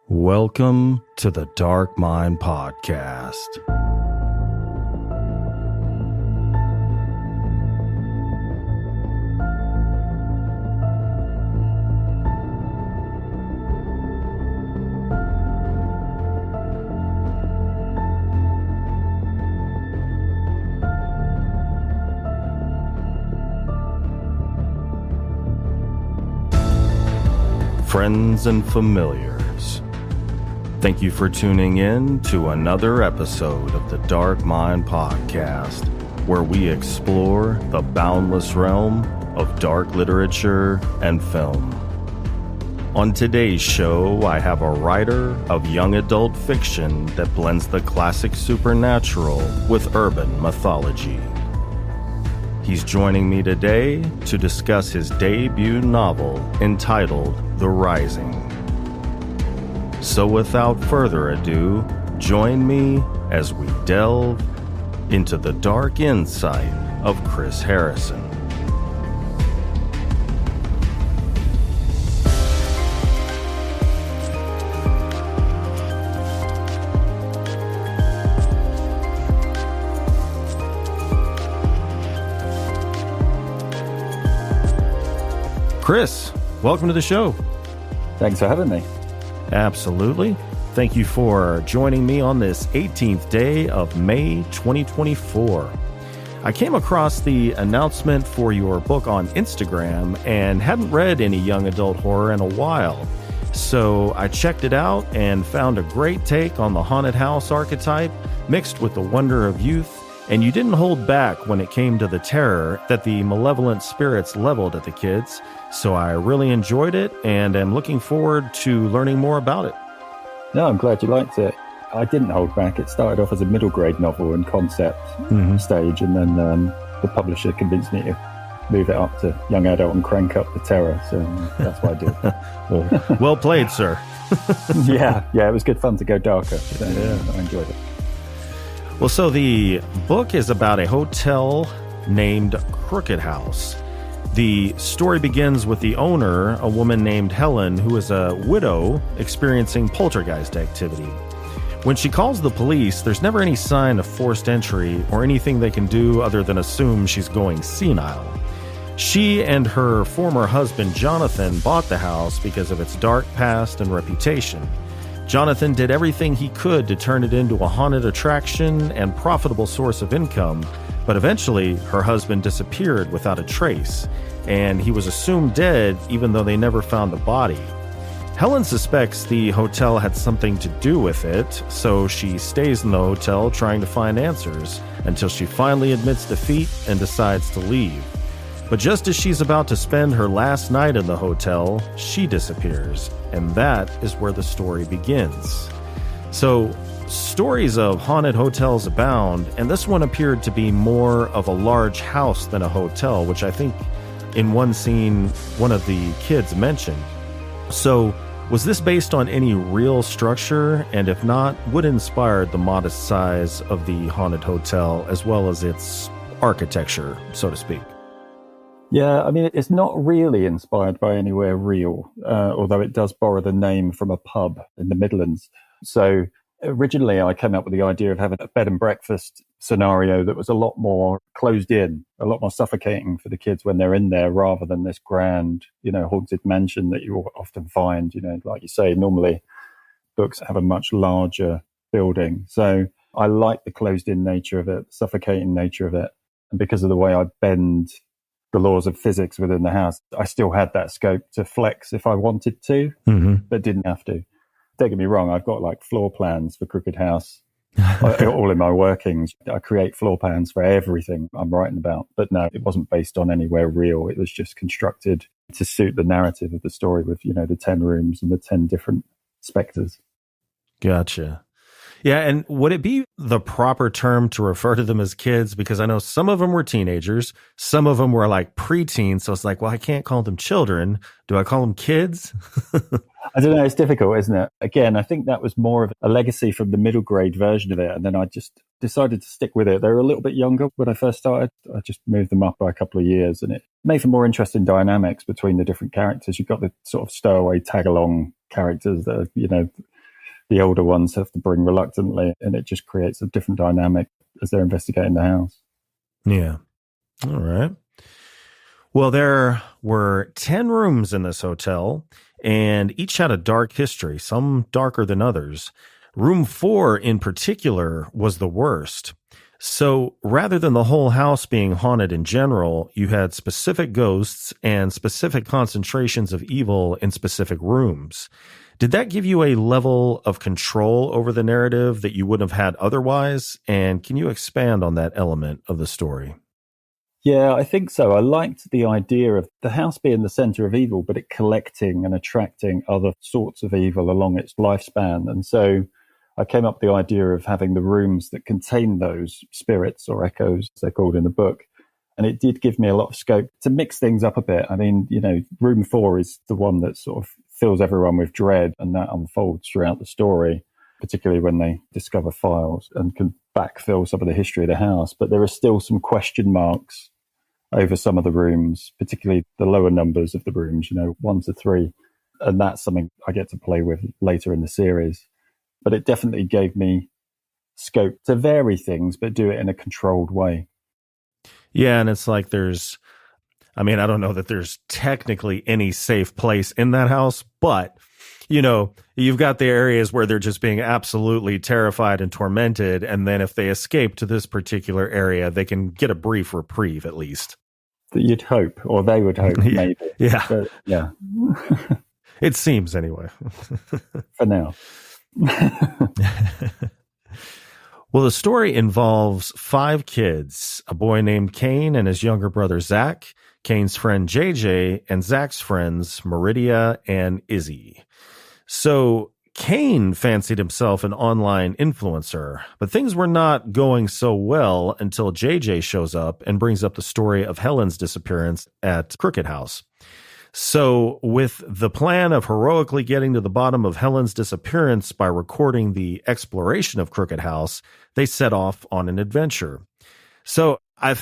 Welcome to the Dark Mind Podcast. Friends and familiars, thank you for tuning in to another episode of the Dark Mind Podcast, where we explore the boundless realm of dark literature and film. On today's show, I have a writer of young adult fiction that blends the classic supernatural with urban mythology. He's joining me today to discuss his debut novel entitled The Rising. So without further ado, join me as we delve into the dark insight of Chris Harrison. Chris, welcome to the show. Thanks for having me. Absolutely. Thank you for joining me on this 18th day of May 2024. I came across the announcement for your book on Instagram and hadn't read any young adult horror in a while. So I checked it out and found a great take on the haunted house archetype mixed with the wonder of youth. And you didn't hold back when it came to the terror that the malevolent spirits leveled at the kids. So I really enjoyed it and am looking forward to learning more about it. No, I'm glad you liked it. I didn't hold back. It started off as a middle grade novel and concept stage, and then the publisher convinced me to move it up to young adult and crank up the terror. So that's what I did. Well played, sir. Yeah, it was good fun to go darker. So, yeah, I enjoyed it. Well, so the book is about a hotel named Crooked House. The story begins with the owner, a woman named Helen, who is a widow experiencing poltergeist activity. When she calls the police, there's never any sign of forced entry or anything they can do other than assume she's going senile. She and her former husband, Jonathan, bought the house because of its dark past and reputation. Jonathan did everything he could to turn it into a haunted attraction and profitable source of income, but eventually her husband disappeared without a trace, and he was assumed dead even though they never found the body. Helen suspects the hotel had something to do with it, so she stays in the hotel trying to find answers until she finally admits defeat and decides to leave. But just as she's about to spend her last night in the hotel, she disappears, and that is where the story begins. So, stories of haunted hotels abound, and this one appeared to be more of a large house than a hotel, which I think in one scene one of the kids mentioned. So, was this based on any real structure? And if not, what inspired the modest size of the haunted hotel as well as its architecture, so to speak? Yeah, I mean, it's not really inspired by anywhere real, although it does borrow the name from a pub in the Midlands. So originally I came up with the idea of having a bed and breakfast scenario that was a lot more closed in, a lot more suffocating for the kids when they're in there, rather than this grand, haunted mansion that you often find, like you say, normally books have a much larger building. So I like the closed in nature of it, the suffocating nature of it. And because of the way I bend the laws of physics within the house, I still had that scope to flex if I wanted to, but didn't have to. Don't get me wrong, I've got like floor plans for Crooked House, all in my workings. I create floor plans for everything I'm writing about. But no, it wasn't based on anywhere real. It was just constructed to suit the narrative of the story with, the 10 rooms and the 10 different spectres. Gotcha. Yeah, and would it be the proper term to refer to them as kids? Because I know some of them were teenagers, some of them were like preteens, so it's like, well, I can't call them children. Do I call them kids? I don't know, it's difficult, isn't it? Again, I think that was more of a legacy from the middle grade version of it, and then I just decided to stick with it. They were a little bit younger when I first started. I just moved them up by a couple of years, and it made for more interesting dynamics between the different characters. You've got the sort of stowaway tag-along characters that are, the older ones have to bring reluctantly, and it just creates a different dynamic as they're investigating the house. Yeah. All right. Well, there were 10 rooms in this hotel, and each had a dark history, some darker than others. Room 4 in particular was the worst. So rather than the whole house being haunted in general, you had specific ghosts and specific concentrations of evil in specific rooms. Did that give you a level of control over the narrative that you wouldn't have had otherwise? And can you expand on that element of the story? Yeah, I think so. I liked the idea of the house being the center of evil, but it collecting and attracting other sorts of evil along its lifespan. And so I came up with the idea of having the rooms that contain those spirits or echoes, as they're called in the book. And it did give me a lot of scope to mix things up a bit. I mean, room 4 is the one that sort of fills everyone with dread, and that unfolds throughout the story, particularly when they discover files and can backfill some of the history of the house. But there are still some question marks over some of the rooms, particularly the lower numbers of the rooms, 1 to 3. And that's something I get to play with later in the series. But it definitely gave me scope to vary things, but do it in a controlled way. Yeah, and it's like I don't know that there's technically any safe place in that house, but, you've got the areas where they're just being absolutely terrified and tormented, and then if they escape to this particular area, they can get a brief reprieve at least. You'd hope, or they would hope, maybe. Yeah. But, yeah. It seems anyway. For now. Well, the story involves 5 kids, a boy named Cain and his younger brother Zach, Cain's friend JJ, and Zach's friends Meridia and Izzy. So Cain fancied himself an online influencer, but things were not going so well until JJ shows up and brings up the story of Helen's disappearance at Crooked House. So with the plan of heroically getting to the bottom of Helen's disappearance by recording the exploration of Crooked House, they set off on an adventure. So I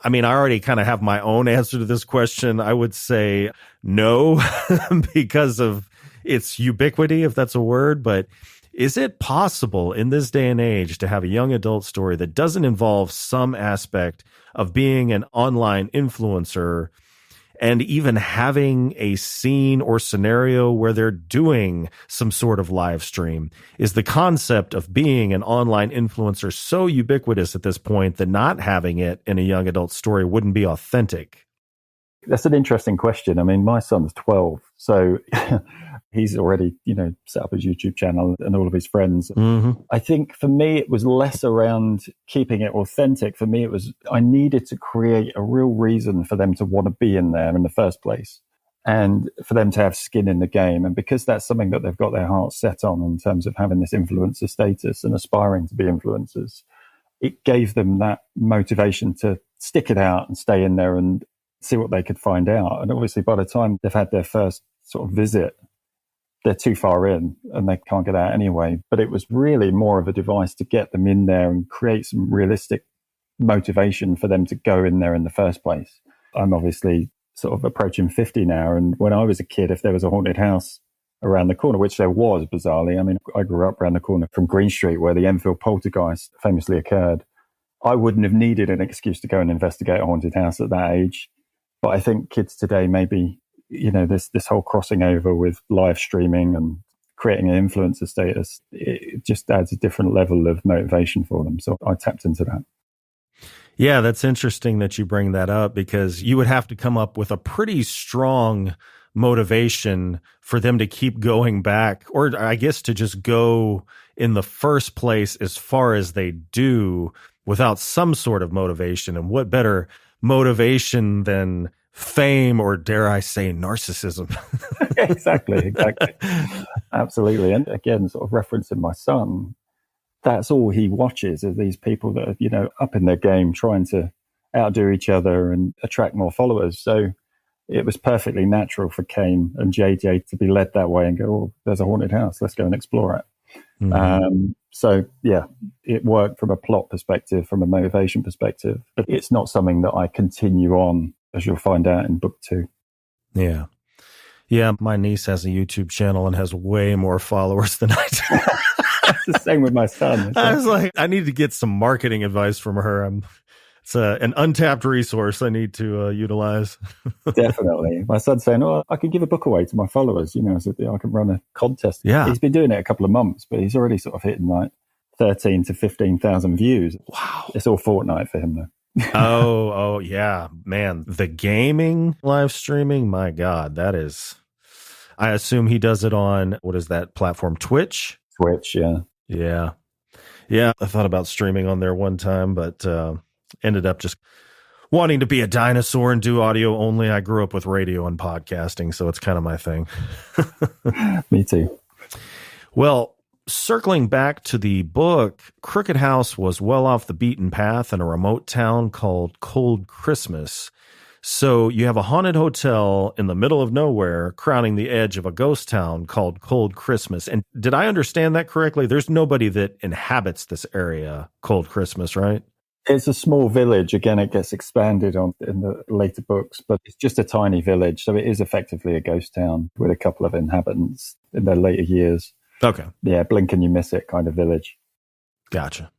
already kind of have my own answer to this question. I would say no, because of its ubiquity, if that's a word. But is it possible in this day and age to have a young adult story that doesn't involve some aspect of being an online influencer and even having a scene or scenario where they're doing some sort of live stream? Is the concept of being an online influencer so ubiquitous at this point that not having it in a young adult story wouldn't be authentic? That's an interesting question. I mean, my son's 12, so he's already, set up his YouTube channel and all of his friends. Mm-hmm. I think for me, it was less around keeping it authentic. For me, it was I needed to create a real reason for them to want to be in there in the first place and for them to have skin in the game. And because that's something that they've got their hearts set on in terms of having this influencer status and aspiring to be influencers, it gave them that motivation to stick it out and stay in there and see what they could find out. And obviously, by the time they've had their first sort of visit, they're too far in and they can't get out anyway. But it was really more of a device to get them in there and create some realistic motivation for them to go in there in the first place. I'm obviously sort of approaching 50 now. And when I was a kid, if there was a haunted house around the corner, which there was, bizarrely, I grew up around the corner from Green Street where the Enfield poltergeist famously occurred. I wouldn't have needed an excuse to go and investigate a haunted house at that age. But I think kids today, maybe, this whole crossing over with live streaming and creating an influencer status, it just adds a different level of motivation for them. So I tapped into that. Yeah, that's interesting that you bring that up, because you would have to come up with a pretty strong motivation for them to keep going back, or I guess to just go in the first place as far as they do without some sort of motivation. And what better motivation than fame, or dare I say narcissism? Exactly. Absolutely. And again, sort of referencing my son, that's all he watches are these people that are, up in their game, trying to outdo each other and attract more followers. So it was perfectly natural for Cain and JJ to be led that way and go, oh, there's a haunted house, let's go and explore it. Mm-hmm. So yeah, it worked from a plot perspective, from a motivation perspective, but it's not something that I continue on, as you'll find out in book 2. Yeah. Yeah, my niece has a YouTube channel and has way more followers than I do. It's the same with my son. I was like, I need to get some marketing advice from her. It's an untapped resource I need to utilize. Definitely. My son's saying, "Oh, I can give a book away to my followers, so that I can run a contest." Yeah. He's been doing it a couple of months, but he's already sort of hitting like 13 to 15,000 views. Wow. It's all Fortnite for him, though. Oh, yeah, man. The gaming live streaming, my God, that is, I assume he does it on, what is that platform? Twitch? Twitch, yeah. Yeah. Yeah. I thought about streaming on there one time, but ended up just wanting to be a dinosaur and do audio only. I grew up with radio and podcasting, so it's kind of my thing. Me too. Well, circling back to the book, Crooked House was well off the beaten path in a remote town called Cold Christmas. So you have a haunted hotel in the middle of nowhere crowning the edge of a ghost town called Cold Christmas. And did I understand that correctly? There's nobody that inhabits this area, Cold Christmas, right? It's a small village. Again, it gets expanded on in the later books, but it's just a tiny village. So it is effectively a ghost town with a couple of inhabitants in their later years. Okay. Yeah, blink and you miss it kind of village. Gotcha.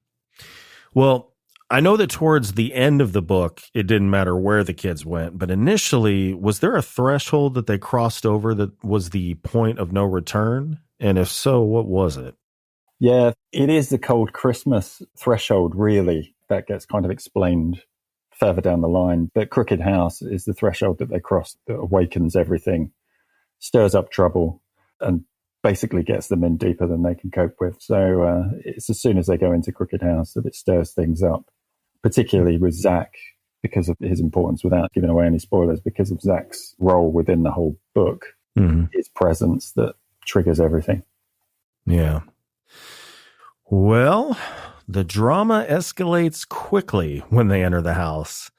Well, I know that towards the end of the book, it didn't matter where the kids went, but initially, was there a threshold that they crossed over that was the point of no return? And if so, what was it? Yeah, it is the Cold Christmas threshold, really. That gets kind of explained further down the line. But Crooked House is the threshold that they cross that awakens everything, stirs up trouble, and basically gets them in deeper than they can cope with. So it's as soon as they go into Crooked House that it stirs things up, particularly with Zach, because of his importance, without giving away any spoilers, because of Zach's role within the whole book, his presence that triggers everything. Yeah. Well, the drama escalates quickly when they enter the house.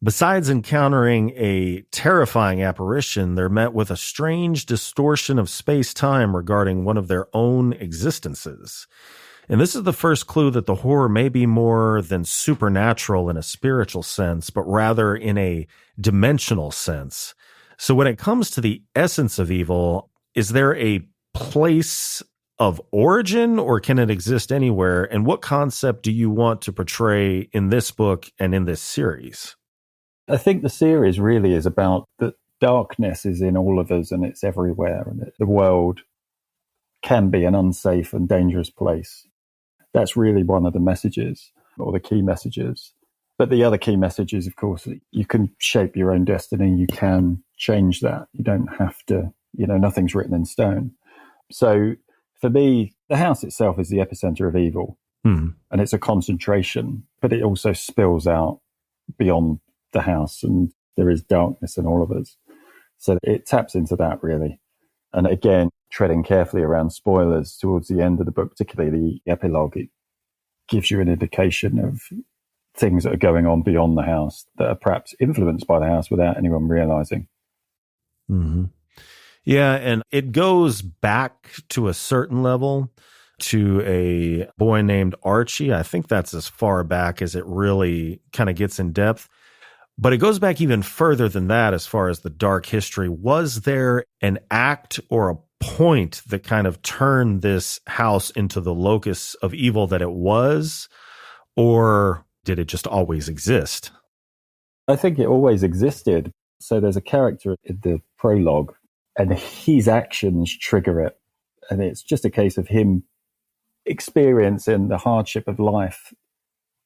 Besides encountering a terrifying apparition, they're met with a strange distortion of space-time regarding one of their own existences. And this is the first clue that the horror may be more than supernatural in a spiritual sense, but rather in a dimensional sense. So when it comes to the essence of evil, is there a place of origin, or can it exist anywhere? And what concept do you want to portray in this book and in this series? I think the series really is about that darkness is in all of us and it's everywhere, and the world can be an unsafe and dangerous place. That's really one of the messages, or the key messages. But the other key message is, of course, that you can shape your own destiny. You can change that. You don't have to, nothing's written in stone. So for me, the house itself is the epicenter of evil, and it's a concentration, but it also spills out beyond the house, and there is darkness in all of us. So it taps into that, really. And again, treading carefully around spoilers towards the end of the book, particularly the epilogue, it gives you an indication of things that are going on beyond the house that are perhaps influenced by the house without anyone realizing. Mm-hmm. Yeah, and it goes back to a certain level to a boy named Archie. I think that's as far back as it really kind of gets in depth. But it goes back even further than that as far as the dark history. Was there an act or a point that kind of turned this house into the locus of evil that it was? Or did it just always exist? I think it always existed. So there's a character in the prologue, and his actions trigger it. And it's just a case of him experiencing the hardship of life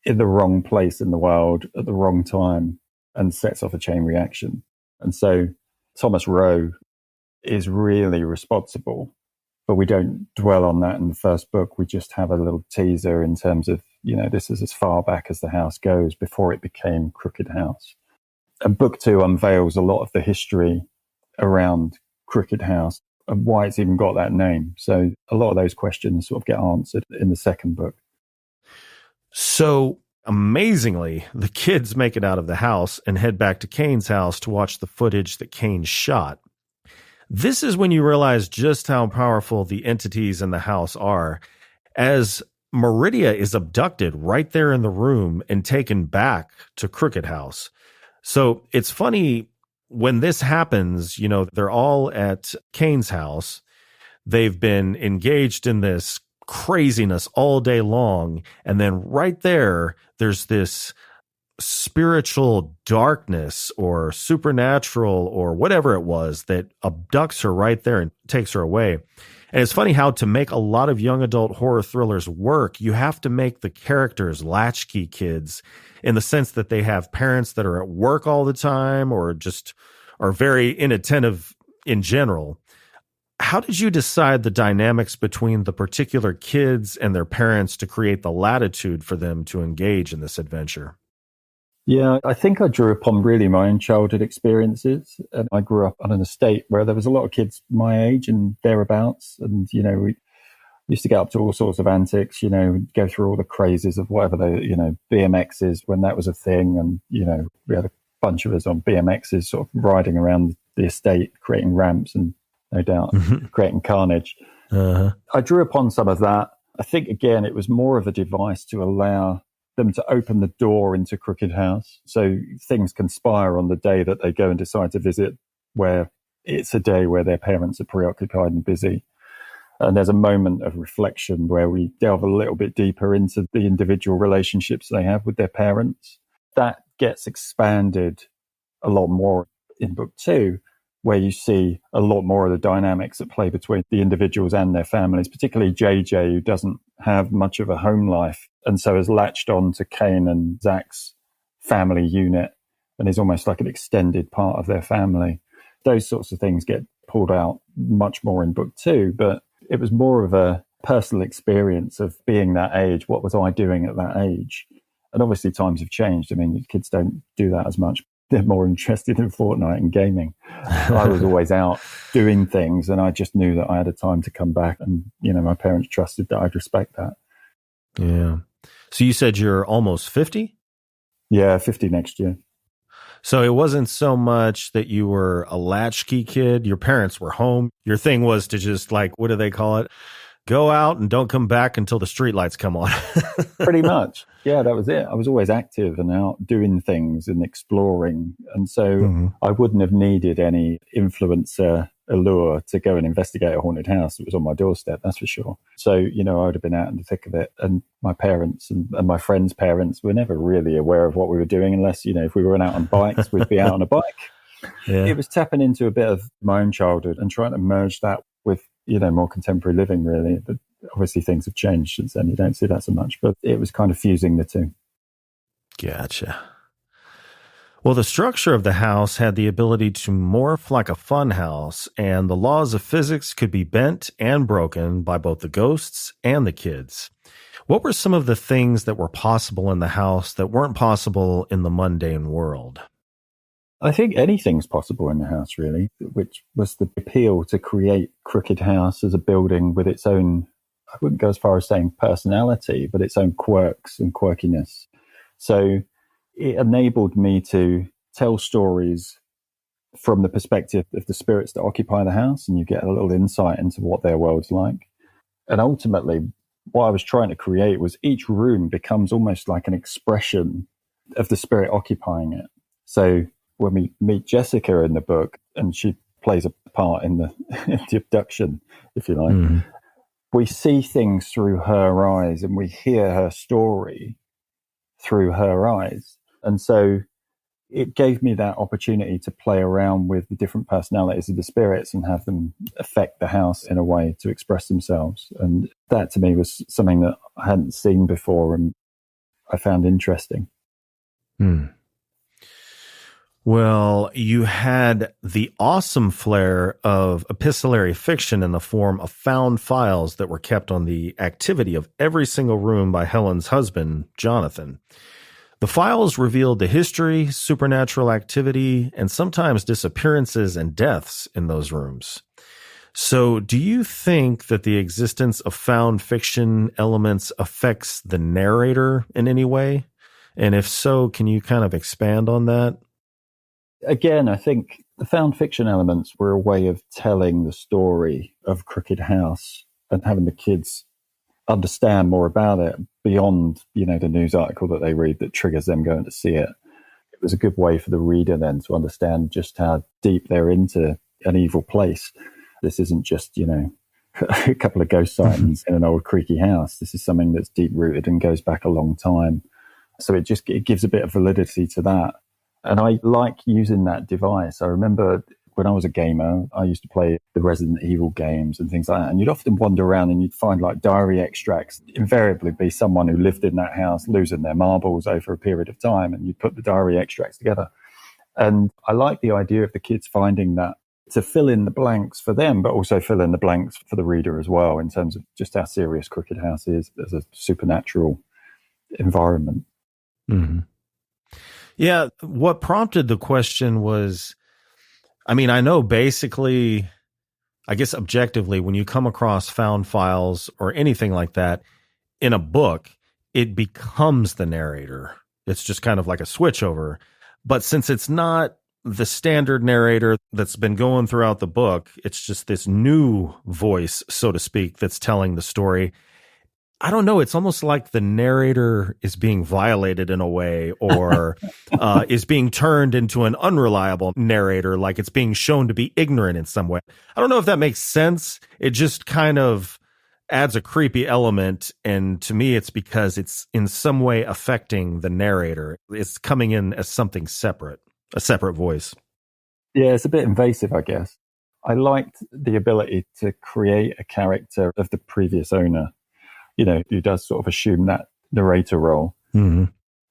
in the wrong place in the world at the wrong time, and sets off a chain reaction. And so Thomas Rowe is really responsible, but we don't dwell on that in the first book. We just have a little teaser in terms of, this is as far back as the house goes before it became Crooked House. And book 2 unveils a lot of the history around Crooked House and why it's even got that name. So a lot of those questions sort of get answered in the second book. So amazingly, the kids make it out of the house and head back to Kane's house to watch the footage that Kane shot. This is when you realize just how powerful the entities in the house are, as Meridia is abducted right there in the room and taken back to Crooked House. So it's funny when this happens, they're all at Kane's house. They've been engaged in this craziness all day long. And then right there's this spiritual darkness or supernatural or whatever it was that abducts her right there and takes her away. And it's funny how to make a lot of young adult horror thrillers work, you have to make the characters latchkey kids in the sense that they have parents that are at work all the time or just are very inattentive in general. How did you decide the dynamics between the particular kids and their parents to create the latitude for them to engage in this adventure? Yeah, I think I drew upon really my own childhood experiences. And I grew up on an estate where there was a lot of kids my age and thereabouts. And, we used to get up to all sorts of antics, go through all the crazes of whatever BMXs when that was a thing. And, we had a bunch of us on BMXs sort of riding around the estate, creating ramps and no doubt creating carnage. Uh-huh. I drew upon some of that. I think, again, it was more of a device to allow them to open the door into Crooked House. So things conspire on the day that they go and decide to visit, where it's a day where their parents are preoccupied and busy. And there's a moment of reflection where we delve a little bit deeper into the individual relationships they have with their parents. That gets expanded a lot more in book 2, where you see a lot more of the dynamics at play between the individuals and their families, particularly JJ, who doesn't have much of a home life and so has latched on to Kane and Zach's family unit and is almost like an extended part of their family. Those sorts of things get pulled out much more in book 2, but it was more of a personal experience of being that age. What was I doing at that age? And obviously times have changed. I mean, kids don't do that as much. They're more interested in Fortnite and gaming. I was always out doing things and I just knew that I had a time to come back and, my parents trusted that I'd respect that. Yeah. So you said you're almost 50? Yeah, 50 next year. So it wasn't so much that you were a latchkey kid. Your parents were home. Your thing was to just what do they call it? Go out and don't come back until the streetlights come on. Pretty much. Yeah, that was it. I was always active and out doing things and exploring. And so I wouldn't have needed any influencer allure to go and investigate a haunted house. It was on my doorstep, that's for sure. So, I would have been out in the thick of it. And my parents and my friends' parents were never really aware of what we were doing unless, if we were out on bikes, we'd be out on a bike. Yeah. It was tapping into a bit of my own childhood and trying to merge that with, more contemporary living, really. But obviously things have changed since then. You don't see that so much, but it was kind of fusing the two. Gotcha. Well, the structure of the house had the ability to morph like a fun house, and the laws of physics could be bent and broken by both the ghosts and the kids. What were some of the things that were possible in the house that weren't possible in the mundane world? I think anything's possible in the house, really, which was the appeal to create Crooked House as a building with its own, I wouldn't go as far as saying personality, but its own quirks and quirkiness. So it enabled me to tell stories from the perspective of the spirits that occupy the house, and you get a little insight into what their world's like. And ultimately, what I was trying to create was each room becomes almost like an expression of the spirit occupying it. So when we meet Jessica in the book, and she plays a part in the, the abduction, if you like, we see things through her eyes and we hear her story through her eyes. And so it gave me that opportunity to play around with the different personalities of the spirits and have them affect the house in a way to express themselves. And that to me was something that I hadn't seen before and I found interesting. Well, you had the awesome flair of epistolary fiction in the form of found files that were kept on the activity of every single room by Helen's husband, Jonathan. The files revealed the history, supernatural activity, and sometimes disappearances and deaths in those rooms. So do you think that the existence of found fiction elements affects the narrator in any way? And if so, can you kind of expand on that? Again, I think the found fiction elements were a way of telling the story of Crooked House and having the kids understand more about it beyond, the news article that they read that triggers them going to see it. was a good way for the reader then to understand just how deep they're into an evil place. This isn't just, a couple of ghost sightings in an old creaky house. This is something that's deep rooted and goes back a long time. So it gives a bit of validity to that. And I like using that device. I remember when I was a gamer, I used to play the Resident Evil games and things like that. And you'd often wander around and you'd find like diary extracts, invariably be someone who lived in that house losing their marbles over a period of time. And you'd put the diary extracts together. And I like the idea of the kids finding that to fill in the blanks for them, but also fill in the blanks for the reader as well, in terms of just how serious Crooked House is as a supernatural environment. Mm-hmm. Yeah. What prompted the question was, I know basically, I guess objectively, when you come across found files or anything like that in a book, it becomes the narrator. It's just kind of like a switchover. But since it's not the standard narrator that's been going throughout the book, it's just this new voice, so to speak, that's telling the story. I don't know. It's almost like the narrator is being violated in a way, or is being turned into an unreliable narrator, like it's being shown to be ignorant in some way. I don't know if that makes sense. It just kind of adds a creepy element. And to me, it's because it's in some way affecting the narrator. It's coming in as something separate, a separate voice. Yeah, it's a bit invasive, I guess. I liked the ability to create a character of the previous owner, who does sort of assume that narrator role, mm-hmm.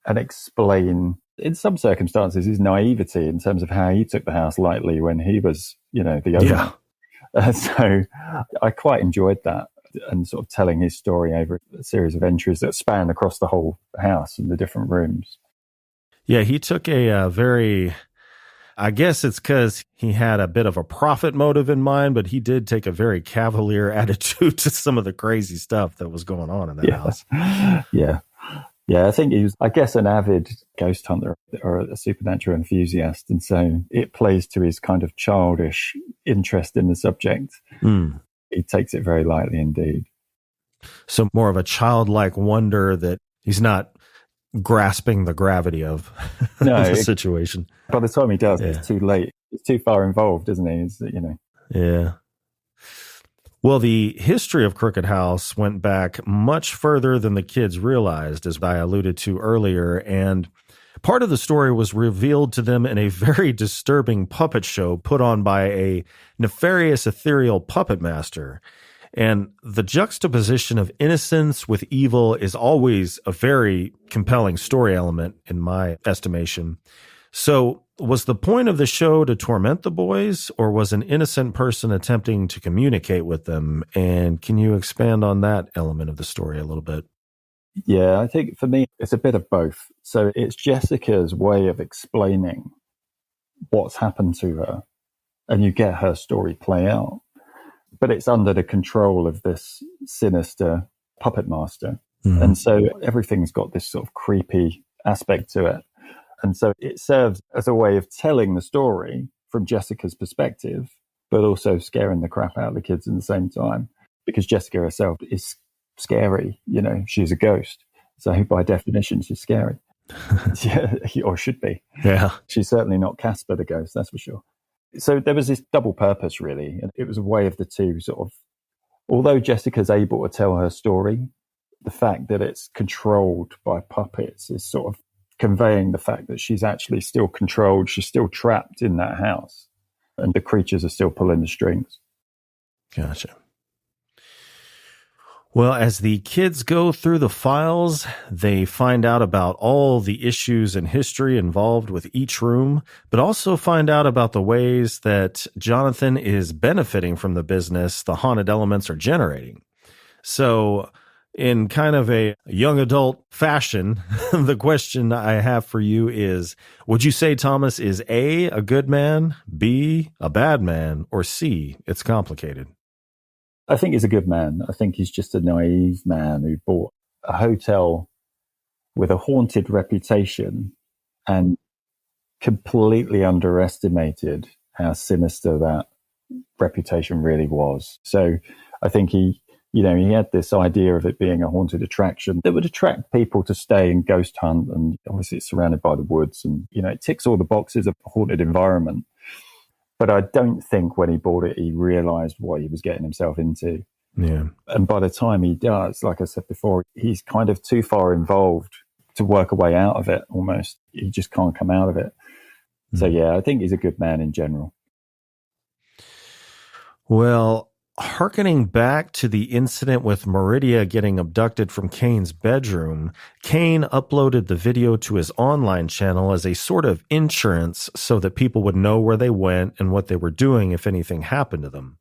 and explain, in some circumstances, his naivety in terms of how he took the house lightly when he was, the owner. Yeah. So I quite enjoyed that, and sort of telling his story over a series of entries that span across the whole house and the different rooms. Yeah, he took a very, I guess it's because he had a bit of a profit motive in mind, but he did take a very cavalier attitude to some of the crazy stuff that was going on in that house. Yeah. Yeah, I think he was, I guess, an avid ghost hunter or a supernatural enthusiast. And so it plays to his kind of childish interest in the subject. Mm. He takes it very lightly indeed. So more of a childlike wonder that he's not grasping the gravity of the situation. By the time he does, it's too late. It's too far involved, isn't he? Yeah. Well, the history of Crooked House went back much further than the kids realized, as I alluded to earlier, and part of the story was revealed to them in a very disturbing puppet show put on by a nefarious ethereal puppet master. And the juxtaposition of innocence with evil is always a very compelling story element in my estimation. So was the point of the show to torment the boys, or was an innocent person attempting to communicate with them? And can you expand on that element of the story a little bit? Yeah, I think for me, it's a bit of both. So it's Jessica's way of explaining what's happened to her, and you get her story play out. But it's under the control of this sinister puppet master. Mm-hmm. And so everything's got this sort of creepy aspect to it. And so it serves as a way of telling the story from Jessica's perspective, but also scaring the crap out of the kids at the same time. Because Jessica herself is scary, she's a ghost. So by definition, she's scary. Yeah, or should be. Yeah. She's certainly not Casper the ghost, that's for sure. So there was this double purpose, really. And it was a way of the two sort of, although Jessica's able to tell her story, the fact that it's controlled by puppets is sort of conveying the fact that she's actually still controlled. She's still trapped in that house, and the creatures are still pulling the strings. Gotcha. Well, as the kids go through the files, they find out about all the issues and history involved with each room, but also find out about the ways that Jonathan is benefiting from the business the haunted elements are generating. So in kind of a young adult fashion, the question I have for you is, would you say Thomas is A, a good man, B, a bad man, or C, it's complicated? I think he's a good man. I think he's just a naive man who bought a hotel with a haunted reputation and completely underestimated how sinister that reputation really was. So I think he He had this idea of it being a haunted attraction that would attract people to stay and ghost hunt. And obviously it's surrounded by the woods and, it ticks all the boxes of a haunted environment. But I don't think when he bought it, he realized what he was getting himself into. Yeah. And by the time he does, like I said before, he's kind of too far involved to work a way out of it almost. He just can't come out of it. Mm. So, yeah, I think he's a good man in general. Well, hearkening back to the incident with Meridia getting abducted from Kane's bedroom, Kane uploaded the video to his online channel as a sort of insurance so that people would know where they went and what they were doing if anything happened to them.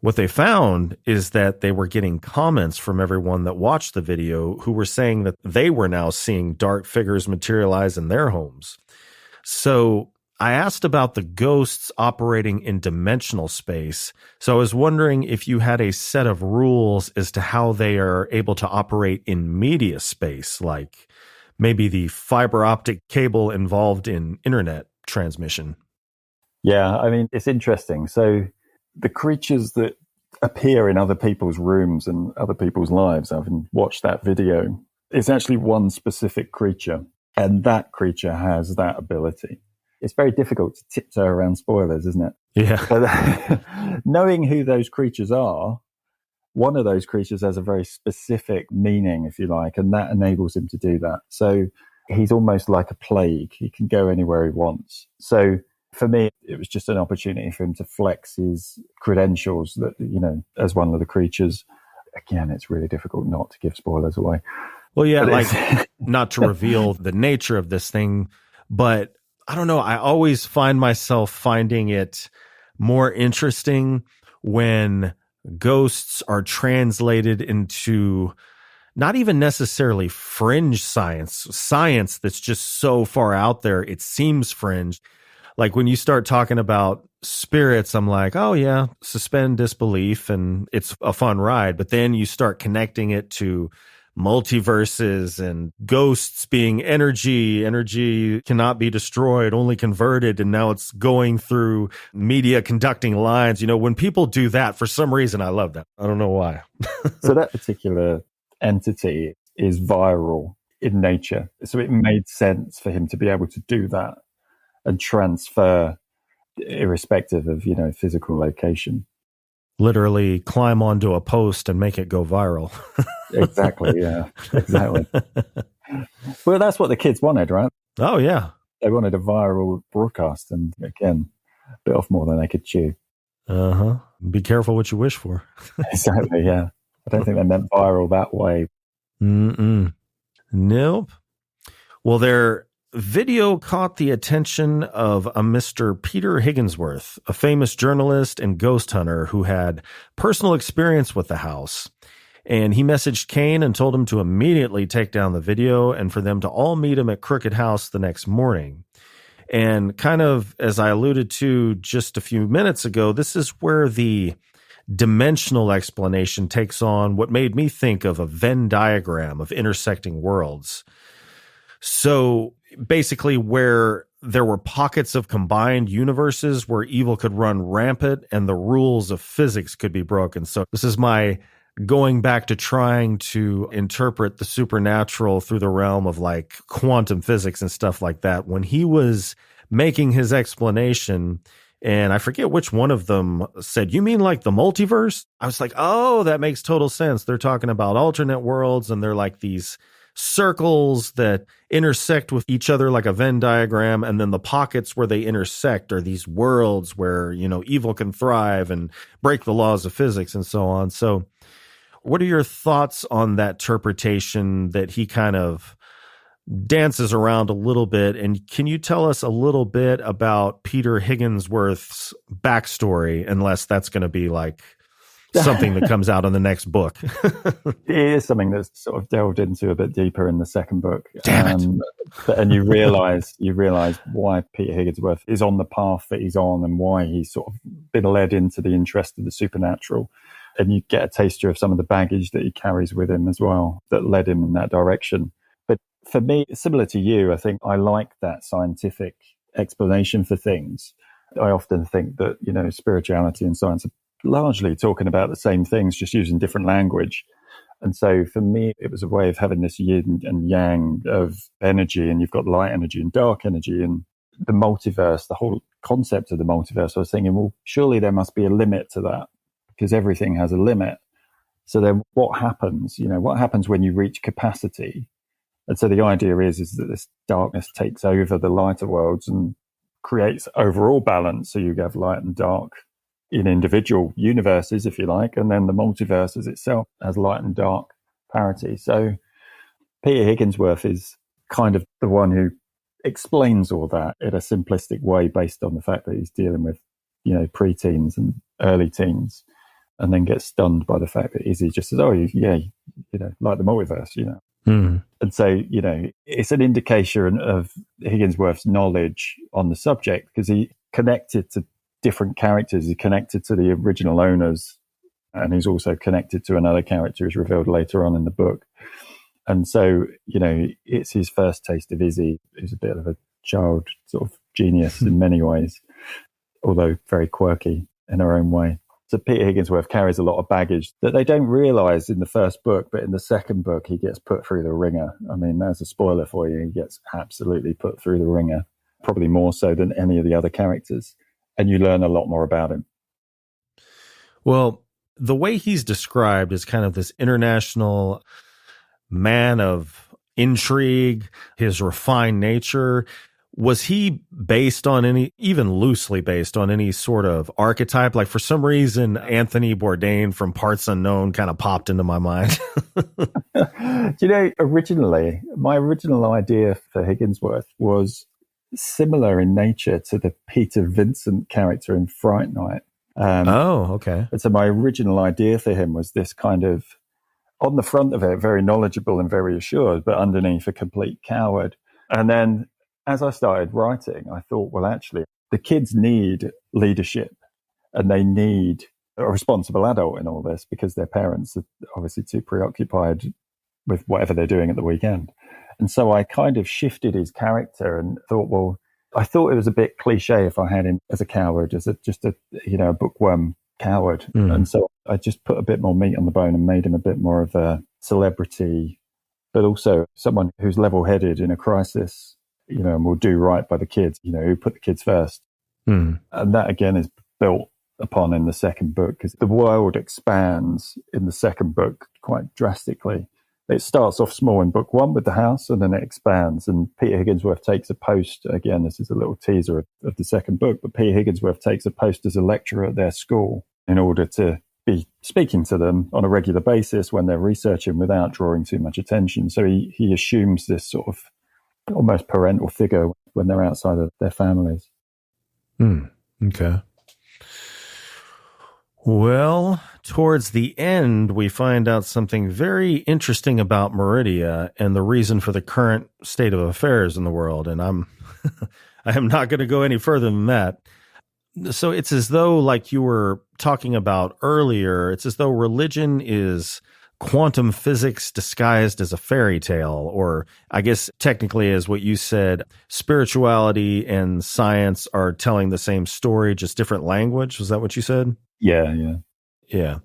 What they found is that they were getting comments from everyone that watched the video who were saying that they were now seeing dark figures materialize in their homes. So I asked about the ghosts operating in dimensional space. So I was wondering if you had a set of rules as to how they are able to operate in media space, like maybe the fiber optic cable involved in internet transmission. Yeah, I mean, it's interesting. So the creatures that appear in other people's rooms and other people's lives, I've watched that video, it's actually one specific creature, and that creature has that ability. It's very difficult to tiptoe around spoilers, isn't it? Yeah. But knowing who those creatures are, one of those creatures has a very specific meaning, if you like, and that enables him to do that. So he's almost like a plague. He can go anywhere he wants. So for me, it was just an opportunity for him to flex his credentials that, as one of the creatures. Again, it's really difficult not to give spoilers away. Well, yeah, like not to reveal the nature of this thing, but I don't know. I always find myself finding it more interesting when ghosts are translated into not even necessarily fringe science that's just so far out there, it seems fringe. Like when you start talking about spirits, I'm like, oh yeah, suspend disbelief and it's a fun ride. But then you start connecting it to multiverses and ghosts being energy cannot be destroyed, only converted, and now it's going through media conducting lines. When people do that, for some reason I love that. I don't know why. So that particular entity is viral in nature, so it made sense for him to be able to do that and transfer irrespective of physical location. Literally climb onto a post and make it go viral. Exactly. Yeah, exactly. Well, that's what the kids wanted, right? Oh, yeah. They wanted a viral broadcast, and again, bit off more than they could chew. Uh-huh. Be careful what you wish for. Exactly, yeah. I don't think they meant viral that way. Nope. Well, their video caught the attention of a Mr. Peter Higginsworth, a famous journalist and ghost hunter who had personal experience with the house. And he messaged Kane and told him to immediately take down the video and for them to all meet him at Crooked House the next morning. And kind of as I alluded to just a few minutes ago, this is where the dimensional explanation takes on what made me think of a Venn diagram of intersecting worlds. So basically where there were pockets of combined universes where evil could run rampant and the rules of physics could be broken. So this is my going back to trying to interpret the supernatural through the realm of like quantum physics and stuff like that. When he was making his explanation, and I forget which one of them said, "You mean like the multiverse?" I was like, oh, that makes total sense. They're talking about alternate worlds and they're like these circles that intersect with each other like a Venn diagram, and then the pockets where they intersect are these worlds where, evil can thrive and break the laws of physics and so on. So what are your thoughts on that interpretation that he kind of dances around a little bit? And can you tell us a little bit about Peter Higginsworth's backstory, unless that's going to be like something that comes out in the next book? It is something that's sort of delved into a bit deeper in the second book. Damn it. And you realize why Peter Higginsworth is on the path that he's on and why he's sort of been led into the interest of the supernatural. And you get a taster of some of the baggage that he carries with him as well that led him in that direction. But for me, similar to you, I think I like that scientific explanation for things. I often think that, spirituality and science are largely talking about the same things, just using different language. And so for me, it was a way of having this yin and yang of energy, and you've got light energy and dark energy, and the multiverse, the whole concept of the multiverse. I was thinking, well, surely there must be a limit to that, because everything has a limit. So then what happens? What happens when you reach capacity? And so the idea is that this darkness takes over the lighter worlds and creates overall balance. So you have light and dark in individual universes, if you like, and then the multiverse as itself has light and dark parity. So Peter Higginsworth is kind of the one who explains all that in a simplistic way based on the fact that he's dealing with, preteens and early teens, and then gets stunned by the fact that Izzy just says, oh, yeah, like the multiverse, Mm. And so, it's an indication of Higginsworth's knowledge on the subject, because he connected to different characters. He connected to the original owners, and he's also connected to another character who's revealed later on in the book. And so, it's his first taste of Izzy, who's a bit of a child sort of genius in many ways, although very quirky in her own way. So Peter Higginsworth carries a lot of baggage that they don't realise in the first book, but in the second book, he gets put through the ringer. I mean, there's a spoiler for you. He gets absolutely put through the ringer, probably more so than any of the other characters. And you learn a lot more about him. Well, the way he's described is kind of this international man of intrigue, his refined nature. Was he based on even loosely based on any sort of archetype? Like, for some reason, Anthony Bourdain from Parts Unknown kind of popped into my mind. Originally, my original idea for Higginsworth was similar in nature to the Peter Vincent character in Fright Night. Okay. And so my original idea for him was this kind of, on the front of it, very knowledgeable and very assured, but underneath a complete coward. And then as I started writing, I thought, well, actually, the kids need leadership, and they need a responsible adult in all this, because their parents are obviously too preoccupied with whatever they're doing at the weekend. And so I kind of shifted his character and thought, well, I thought it was a bit cliche if I had him as a coward, as just a bookworm coward. Mm. And so I just put a bit more meat on the bone and made him a bit more of a celebrity, but also someone who's level-headed in a crisis, and will do right by the kids, who put the kids first. Mm. And that, again, is built upon in the second book, because the world expands in the second book quite drastically. It starts off small in book one with the house, and then it expands. And Peter Higginsworth takes a post. Again, this is a little teaser of the second book, but Peter Higginsworth takes a post as a lecturer at their school in order to be speaking to them on a regular basis when they're researching without drawing too much attention. So he assumes this sort of almost parental figure when they're outside of their families. Okay. Well, towards the end, we find out something very interesting about Meridia and the reason for the current state of affairs in the world. And I am not going to go any further than that. So it's as though, like you were talking about earlier, it's as though religion is quantum physics disguised as a fairy tale, or I guess technically as what you said, spirituality and science are telling the same story, just different language. Was that what you said? Yeah.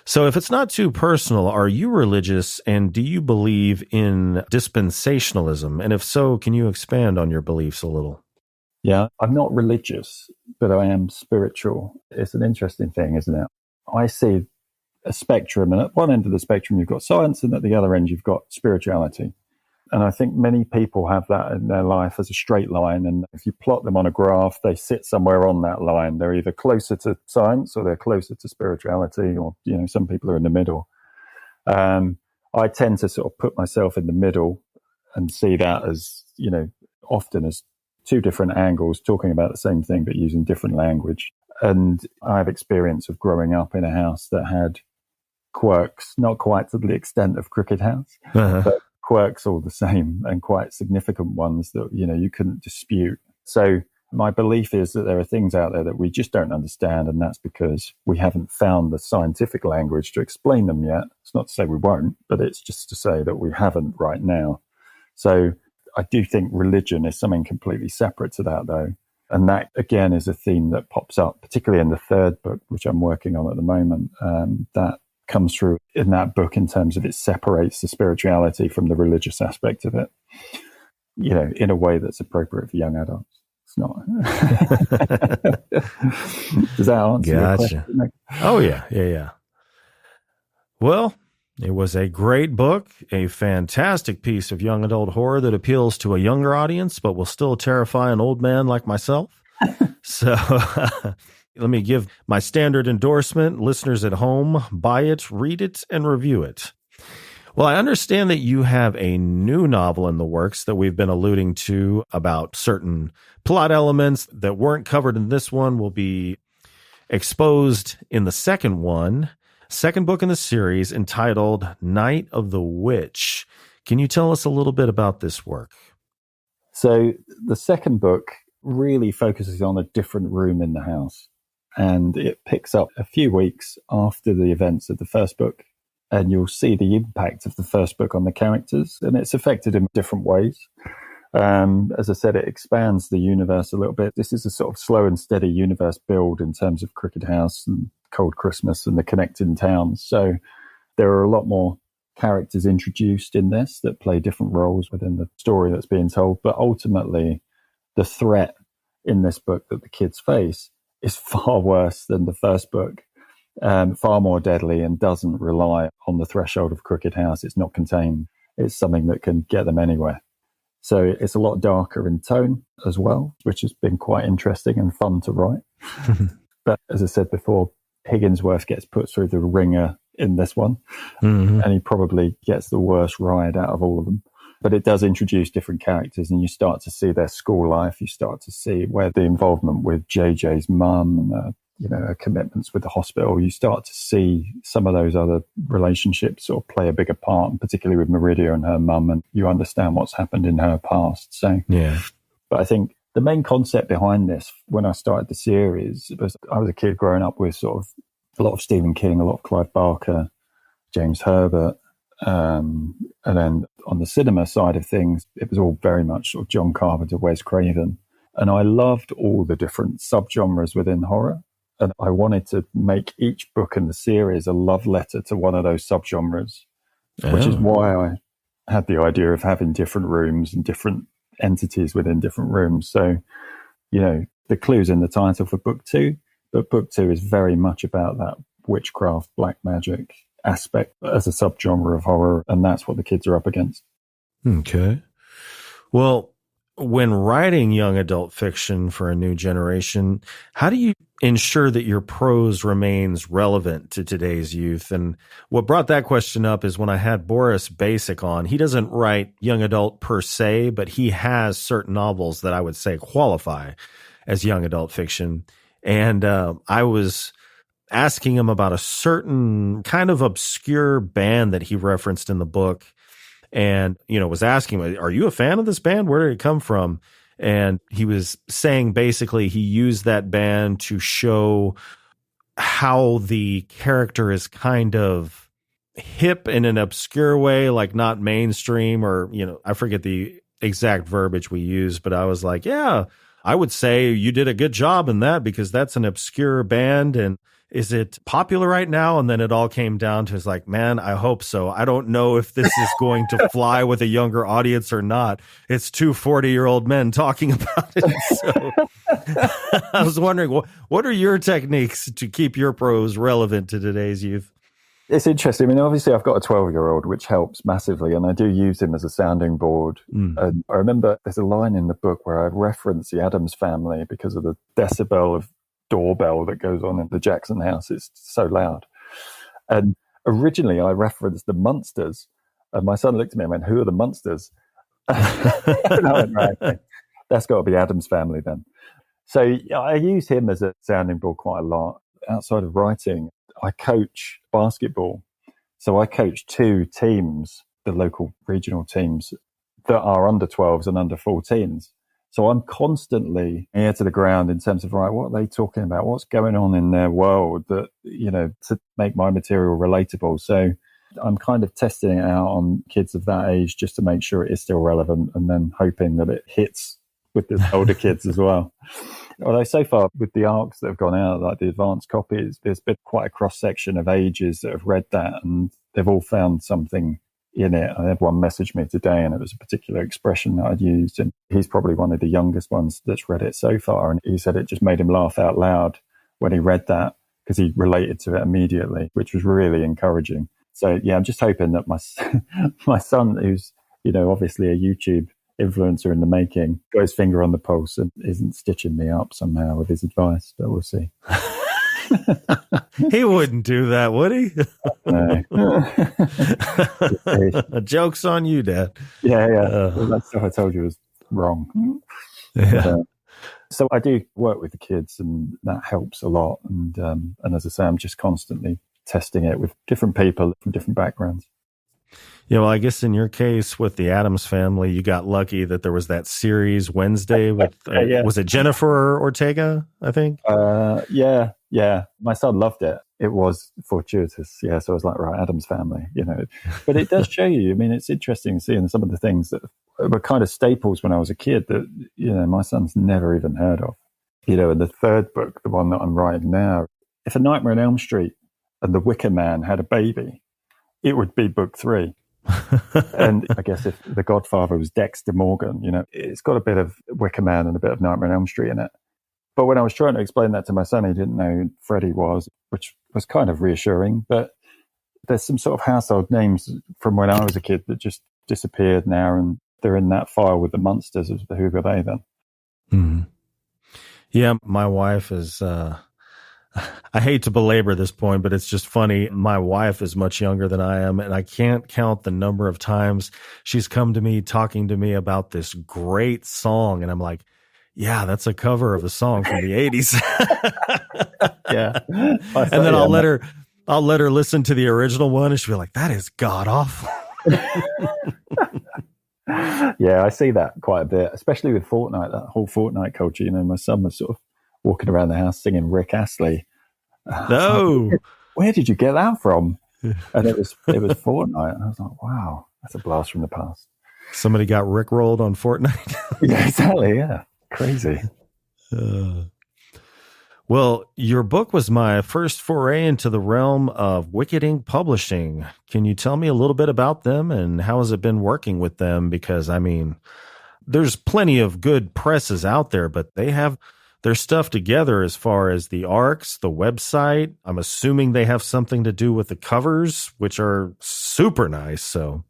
So if it's not too personal, are you religious, and do you believe in dispensationalism? And if so, can you expand on your beliefs a little? Yeah, I'm not religious, but I am spiritual. It's an interesting thing, isn't it? I see a spectrum, and at one end of the spectrum you've got science, and at the other end you've got spirituality. And I think many people have that in their life as a straight line, and if you plot them on a graph, they sit somewhere on that line. They're either closer to science or they're closer to spirituality, or some people are in the middle. I tend to sort of put myself in the middle and see that as often as two different angles talking about the same thing but using different language. And I have experience of growing up in a house that had quirks, not quite to the extent of Crooked House, but quirks all the same, and quite significant ones that, you couldn't dispute. So my belief is that there are things out there that we just don't understand, and that's because we haven't found the scientific language to explain them yet. It's not to say we won't, but it's just to say that we haven't right now. So I do think religion is something completely separate to that, though. And that, again, is a theme that pops up, particularly in the third book, which I'm working on at the moment. That comes through in that book in terms of it separates the spirituality from the religious aspect of it, in a way that's appropriate for young adults. It's not. Does that answer your question? Oh, yeah. Well, it was a great book, a fantastic piece of young adult horror that appeals to a younger audience, but will still terrify an old man like myself. So let me give my standard endorsement. Listeners at home, buy it, read it, and review it. Well, I understand that you have a new novel in the works that we've been alluding to about certain plot elements that weren't covered in this one will be exposed in the second one. Second book in the series entitled Night of the Witch. Can you tell us a little bit about this work? So the second book really focuses on a different room in the house, and it picks up a few weeks after the events of the first book, and you'll see the impact of the first book on the characters, and it's affected in different ways. As I said, it expands the universe a little bit. This is a sort of slow and steady universe build in terms of Crooked House and Cold Christmas and the connecting towns. So there are a lot more characters introduced in this that play different roles within the story that's being told. But ultimately, the threat in this book that the kids face is far worse than the first book, far more deadly, and doesn't rely on the threshold of Crooked House. It's not contained. It's something that can get them anywhere. So it's a lot darker in tone as well, which has been quite interesting and fun to write. But as I said before, Higginsworth gets put through the ringer in this one, and he probably gets the worst ride out of all of them. But it does introduce different characters, and you start to see their school life. You start to see where the involvement with JJ's mum and her commitments with the hospital. You start to see some of those other relationships sort of play a bigger part, and particularly with Meridia and her mum, and you understand what's happened in her past. So, yeah. But I think the main concept behind this, when I started the series, was I was a kid growing up with sort of a lot of Stephen King, a lot of Clive Barker, James Herbert, and then on the cinema side of things, it was all very much sort of John Carpenter, Wes Craven. And I loved all the different subgenres within horror. And I wanted to make each book in the series a love letter to one of those subgenres, which is why I had the idea of having different rooms and different entities within different rooms. So, the clue's in the title for book 2, but book 2 is very much about that witchcraft, black magic aspect as a subgenre of horror, and that's what the kids are up against. Okay. Well, when writing young adult fiction for a new generation, how do you ensure that your prose remains relevant to today's youth? And what brought that question up is when I had Boris Basic on. He doesn't write young adult per se, but he has certain novels that I would say qualify as young adult fiction. And I was asking him about a certain kind of obscure band that he referenced in the book. And, was asking him, are you a fan of this band? Where did it come from? And he was saying basically he used that band to show how the character is kind of hip in an obscure way, like not mainstream, or, I forget the exact verbiage we used, but I was like, yeah, I would say you did a good job in that because that's an obscure band. And is it popular right now? And then it all came down to, it's like, man, I hope so. I don't know if this is going to fly with a younger audience or not. It's two 40-year-old men talking about it. So I was wondering, what are your techniques to keep your prose relevant to today's youth? It's interesting. I mean, obviously I've got a 12-year-old, which helps massively, and I do use him as a sounding board. And I remember there's a line in the book where I reference the Addams Family because of the decibel of doorbell that goes on in the Jackson house. It's so loud. And originally I referenced the Munsters, and my son looked at me and went, who are the Munsters? And I went, right, okay. That's got to be Addams Family then. So I use him as a sounding board quite a lot. Outside of writing, I coach basketball. So I coach 2 teams, the local regional teams, that are under 12s and under 14s. So I'm constantly ear to the ground in terms of, right, what are they talking about? What's going on in their world that, to make my material relatable. So I'm kind of testing it out on kids of that age just to make sure it is still relevant, and then hoping that it hits with the older kids as well. Although so far with the ARCs that have gone out, like the advanced copies, there's been quite a cross section of ages that have read that, and they've all found something in it. I had one message me today, and it was a particular expression that I'd used, and he's probably one of the youngest ones that's read it so far, and he said it just made him laugh out loud when he read that because he related to it immediately, which was really encouraging. So yeah, I'm just hoping that my son, who's obviously a YouTube influencer in the making, got his finger on the pulse and isn't stitching me up somehow with his advice, but we'll see. He wouldn't do that, would he? No. Joke's on you, Dad. Yeah. Well, that stuff I told you was wrong. Yeah. So I do work with the kids, and that helps a lot. And as I say, I'm just constantly testing it with different people from different backgrounds. Yeah, well, I guess in your case with the Addams Family, you got lucky that there was that series Wednesday with, was it Jennifer Ortega, I think? Yeah. My son loved it. It was fortuitous. Yeah, so I was like, right, Addams Family, But it does show you, I mean, it's interesting seeing some of the things that were kind of staples when I was a kid that, my son's never even heard of. And the third book, the one that I'm writing now, if A Nightmare on Elm Street and The Wicker Man had a baby, it would be book 3. And I guess if The Godfather was Dexter Morgan, it's got a bit of Wicker Man and a bit of Nightmare on Elm Street in it. But when I was trying to explain that to my son, he didn't know who Freddie was, which was kind of reassuring. But there's some sort of household names from when I was a kid that just disappeared now, and they're in that file with the monsters. Who were they then? Mm-hmm. Yeah, my wife is... I hate to belabor this point, but it's just funny. My wife is much younger than I am, and I can't count the number of times she's come to me talking to me about this great song. And I'm like, yeah, that's a cover of a song from the 80s. Yeah. And then I'll let her listen to the original one, and she'll be like, that is god awful. Yeah, I see that quite a bit, especially with Fortnite, that whole Fortnite culture. My son was sort of walking around the house singing Rick Astley. No. Where did you get that from? And it was Fortnite. And I was like, wow, that's a blast from the past. Somebody got rickrolled on Fortnite. Yeah, exactly. Yeah. Crazy. Well, your book was my first foray into the realm of Wicked Ink Publishing. Can you tell me a little bit about them, and how has it been working with them? Because, I mean, there's plenty of good presses out there, but they have their stuff together as far as the arcs, the website. I'm assuming they have something to do with the covers, which are super nice. So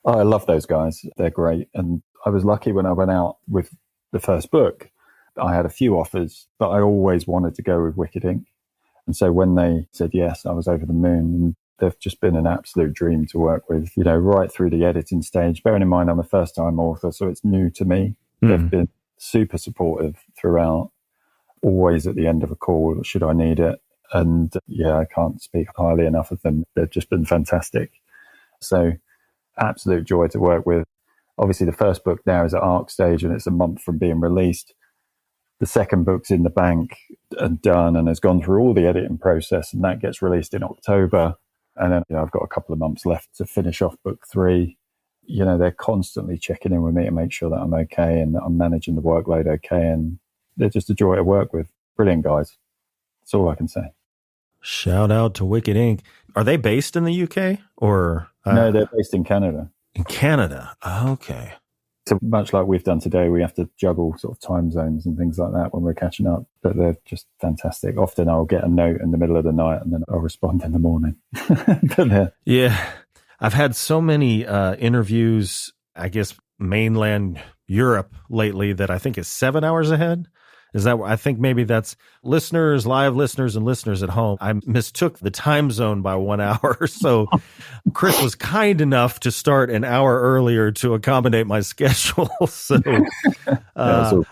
I love those guys. They're great. And I was lucky when I went out with the first book. I had a few offers, but I always wanted to go with Wicked Ink. And so when they said yes, I was over the moon. And they've just been an absolute dream to work with, right through the editing stage. Bearing in mind, I'm a first-time author, so it's new to me. They've been super supportive throughout, always at the end of a call, should I need it. And yeah, I can't speak highly enough of them. They've just been fantastic. So absolute joy to work with. Obviously, the first book now is at ARC stage, and it's a month from being released. The second book's in the bank and done and has gone through all the editing process, and that gets released in October. And then I've got a couple of months left to finish off book 3. They're constantly checking in with me to make sure that I'm okay and that I'm managing the workload okay. And they're just a joy to work with. Brilliant guys. That's all I can say. Shout out to Wicked Ink. Are they based in the UK or? No, they're based in Canada. In Canada. Okay. So much like we've done today, we have to juggle sort of time zones and things like that when we're catching up. But they're just fantastic. Often I'll get a note in the middle of the night and then I'll respond in the morning. Yeah. I've had so many interviews, I guess, mainland Europe lately that I think is 7 hours ahead. Is that, I think maybe that's listeners, live listeners and listeners at home. I mistook the time zone by 1 hour. So Chris was kind enough to start an hour earlier to accommodate my schedule. So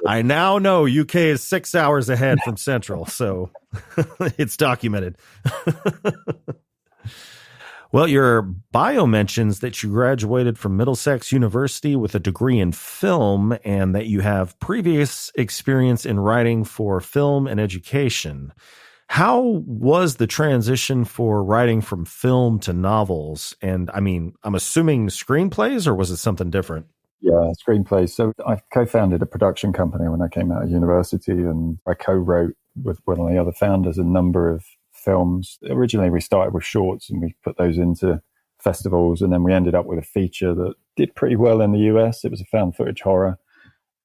I now know UK is 6 hours ahead from Central. So it's documented. Well, your bio mentions that you graduated from Middlesex University with a degree in film and that you have previous experience in writing for film and education. How was the transition for writing from film to novels? And I mean, I'm assuming screenplays, or was it something different? Yeah, screenplays. So I co-founded a production company when I came out of university, and I co-wrote with one of the other founders a number of films. Originally, we started with shorts and we put those into festivals, and then we ended up with a feature that did pretty well in the US. It was a found footage horror,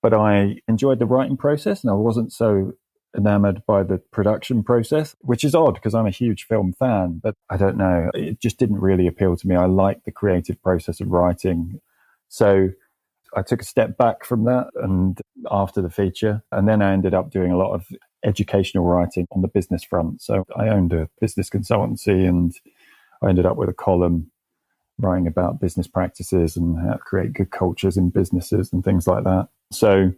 but I enjoyed the writing process and I wasn't so enamored by the production process, which is odd because I'm a huge film fan, but I don't know. It just didn't really appeal to me. I like the creative process of writing. So I took a step back from that and after the feature, and then I ended up doing a lot of educational writing on the business front. So I owned a business consultancy and I ended up with a column writing about business practices and how to create good cultures in businesses and things like that. So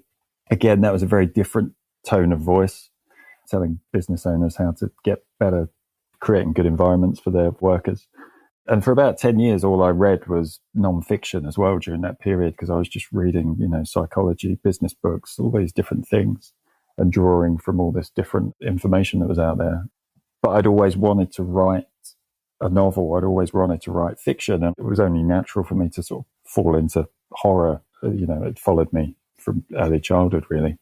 again, that was a very different tone of voice, telling business owners how to get better, creating good environments for their workers. And for about 10 years, all I read was nonfiction as well during that period, because I was just reading, psychology, business books, all these different things, and drawing from all this different information that was out there. But I'd always wanted to write a novel. I'd always wanted to write fiction. And it was only natural for me to sort of fall into horror. It followed me from early childhood, really,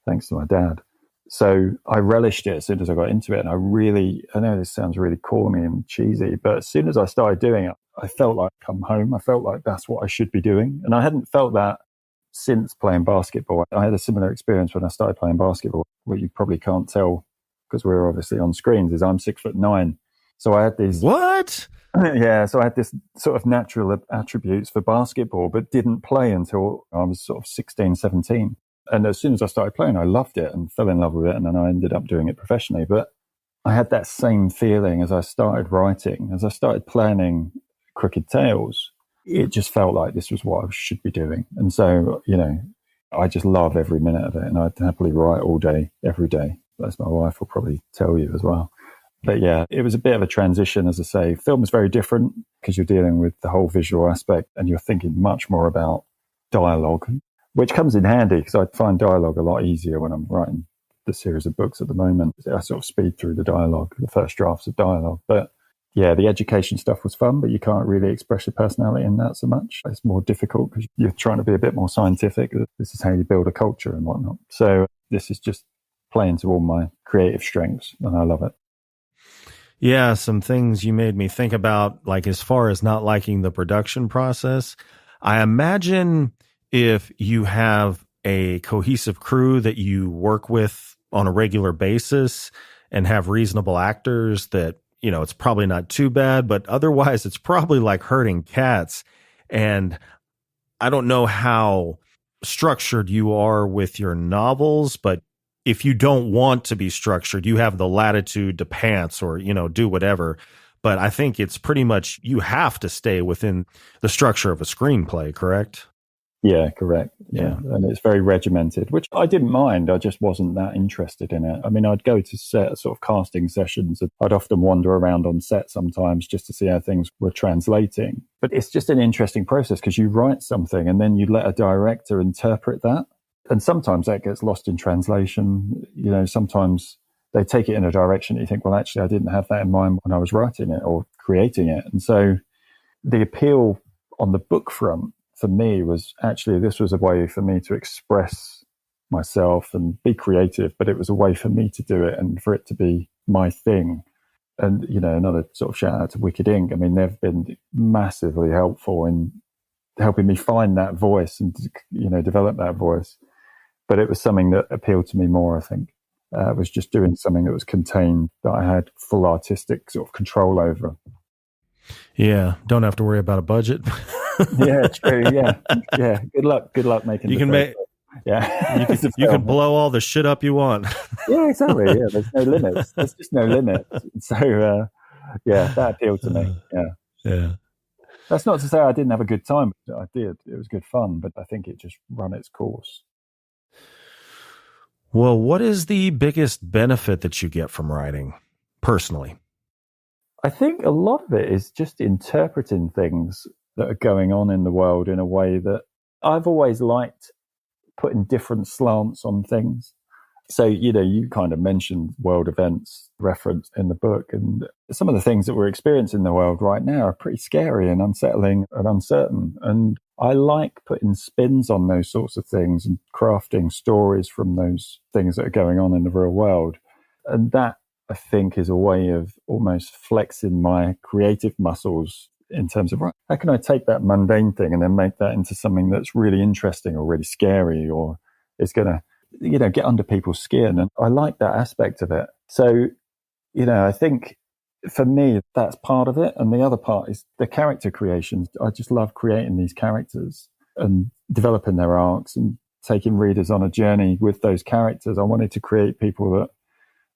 thanks to my dad. So I relished it as soon as I got into it. And I know this sounds really corny and cheesy, but as soon as I started doing it, I felt like I'd come home. I felt like that's what I should be doing. And I hadn't felt that since playing basketball. I had a similar experience when I started playing basketball. What you probably can't tell, because we're obviously on screens, is I'm 6'9". So I had these... What? Yeah, so I had this sort of natural attributes for basketball, but didn't play until I was sort of 16, 17. And as soon as I started playing, I loved it and fell in love with it. And then I ended up doing it professionally. But I had that same feeling as I started writing, as I started planning Crooked Tales. It just felt like this was what I should be doing. And so, I just love every minute of it. And I'd happily write all day, every day. As my wife will probably tell you as well. But yeah, it was a bit of a transition, as I say. Film is very different because you're dealing with the whole visual aspect and you're thinking much more about dialogue, which comes in handy because I find dialogue a lot easier when I'm writing the series of books at the moment. I sort of speed through the dialogue, the first drafts of dialogue. But yeah, the education stuff was fun, but you can't really express your personality in that so much. It's more difficult because you're trying to be a bit more scientific. This is how you build a culture and whatnot. So this is just playing to all my creative strengths, and I love it. Yeah, some things you made me think about, like as far as not liking the production process. I imagine if you have a cohesive crew that you work with on a regular basis and have reasonable actors, that, it's probably not too bad, but otherwise it's probably like herding cats. And I don't know how structured you are with your novels, but if you don't want to be structured, you have the latitude to pants or, do whatever. But I think it's pretty much, you have to stay within the structure of a screenplay, correct? Yeah, correct. Yeah. And it's very regimented, which I didn't mind. I just wasn't that interested in it. I mean, I'd go to set sort of casting sessions. I'd often wander around on set sometimes just to see how things were translating. But it's just an interesting process because you write something and then you let a director interpret that. And sometimes that gets lost in translation. Sometimes they take it in a direction that you think, well, actually, I didn't have that in mind when I was writing it or creating it. And so the appeal on the book front for me was actually, this was a way for me to express myself and be creative, but it was a way for me to do it and for it to be my thing. And, another sort of shout out to Wicked Ink. I mean, they've been massively helpful in helping me find that voice and, develop that voice. But it was something that appealed to me more, I think. It was just doing something that was contained, that I had full artistic sort of control over. Yeah, don't have to worry about a budget. Yeah, true. Yeah. Good luck making. You can make. Yeah, you can blow all the shit up you want. Yeah, exactly. Yeah, there's no limits. There's just no limits. So, that appealed to me. Yeah. That's not to say I didn't have a good time. I did. It was good fun, but I think it just ran its course. Well, what is the biggest benefit that you get from writing, personally? I think a lot of it is just interpreting things that are going on in the world in a way that I've always liked, putting different slants on things. So, you kind of mentioned world events referenced in the book, and some of the things that we're experiencing in the world right now are pretty scary and unsettling and uncertain. And I like putting spins on those sorts of things and crafting stories from those things that are going on in the real world. And that, I think, is a way of almost flexing my creative muscles in terms of, right, how can I take that mundane thing and then make that into something that's really interesting or really scary, or it's going to, get under people's skin. And I like that aspect of it. So, I think for me, that's part of it. And the other part is the character creations. I just love creating these characters and developing their arcs and taking readers on a journey with those characters. I wanted to create people that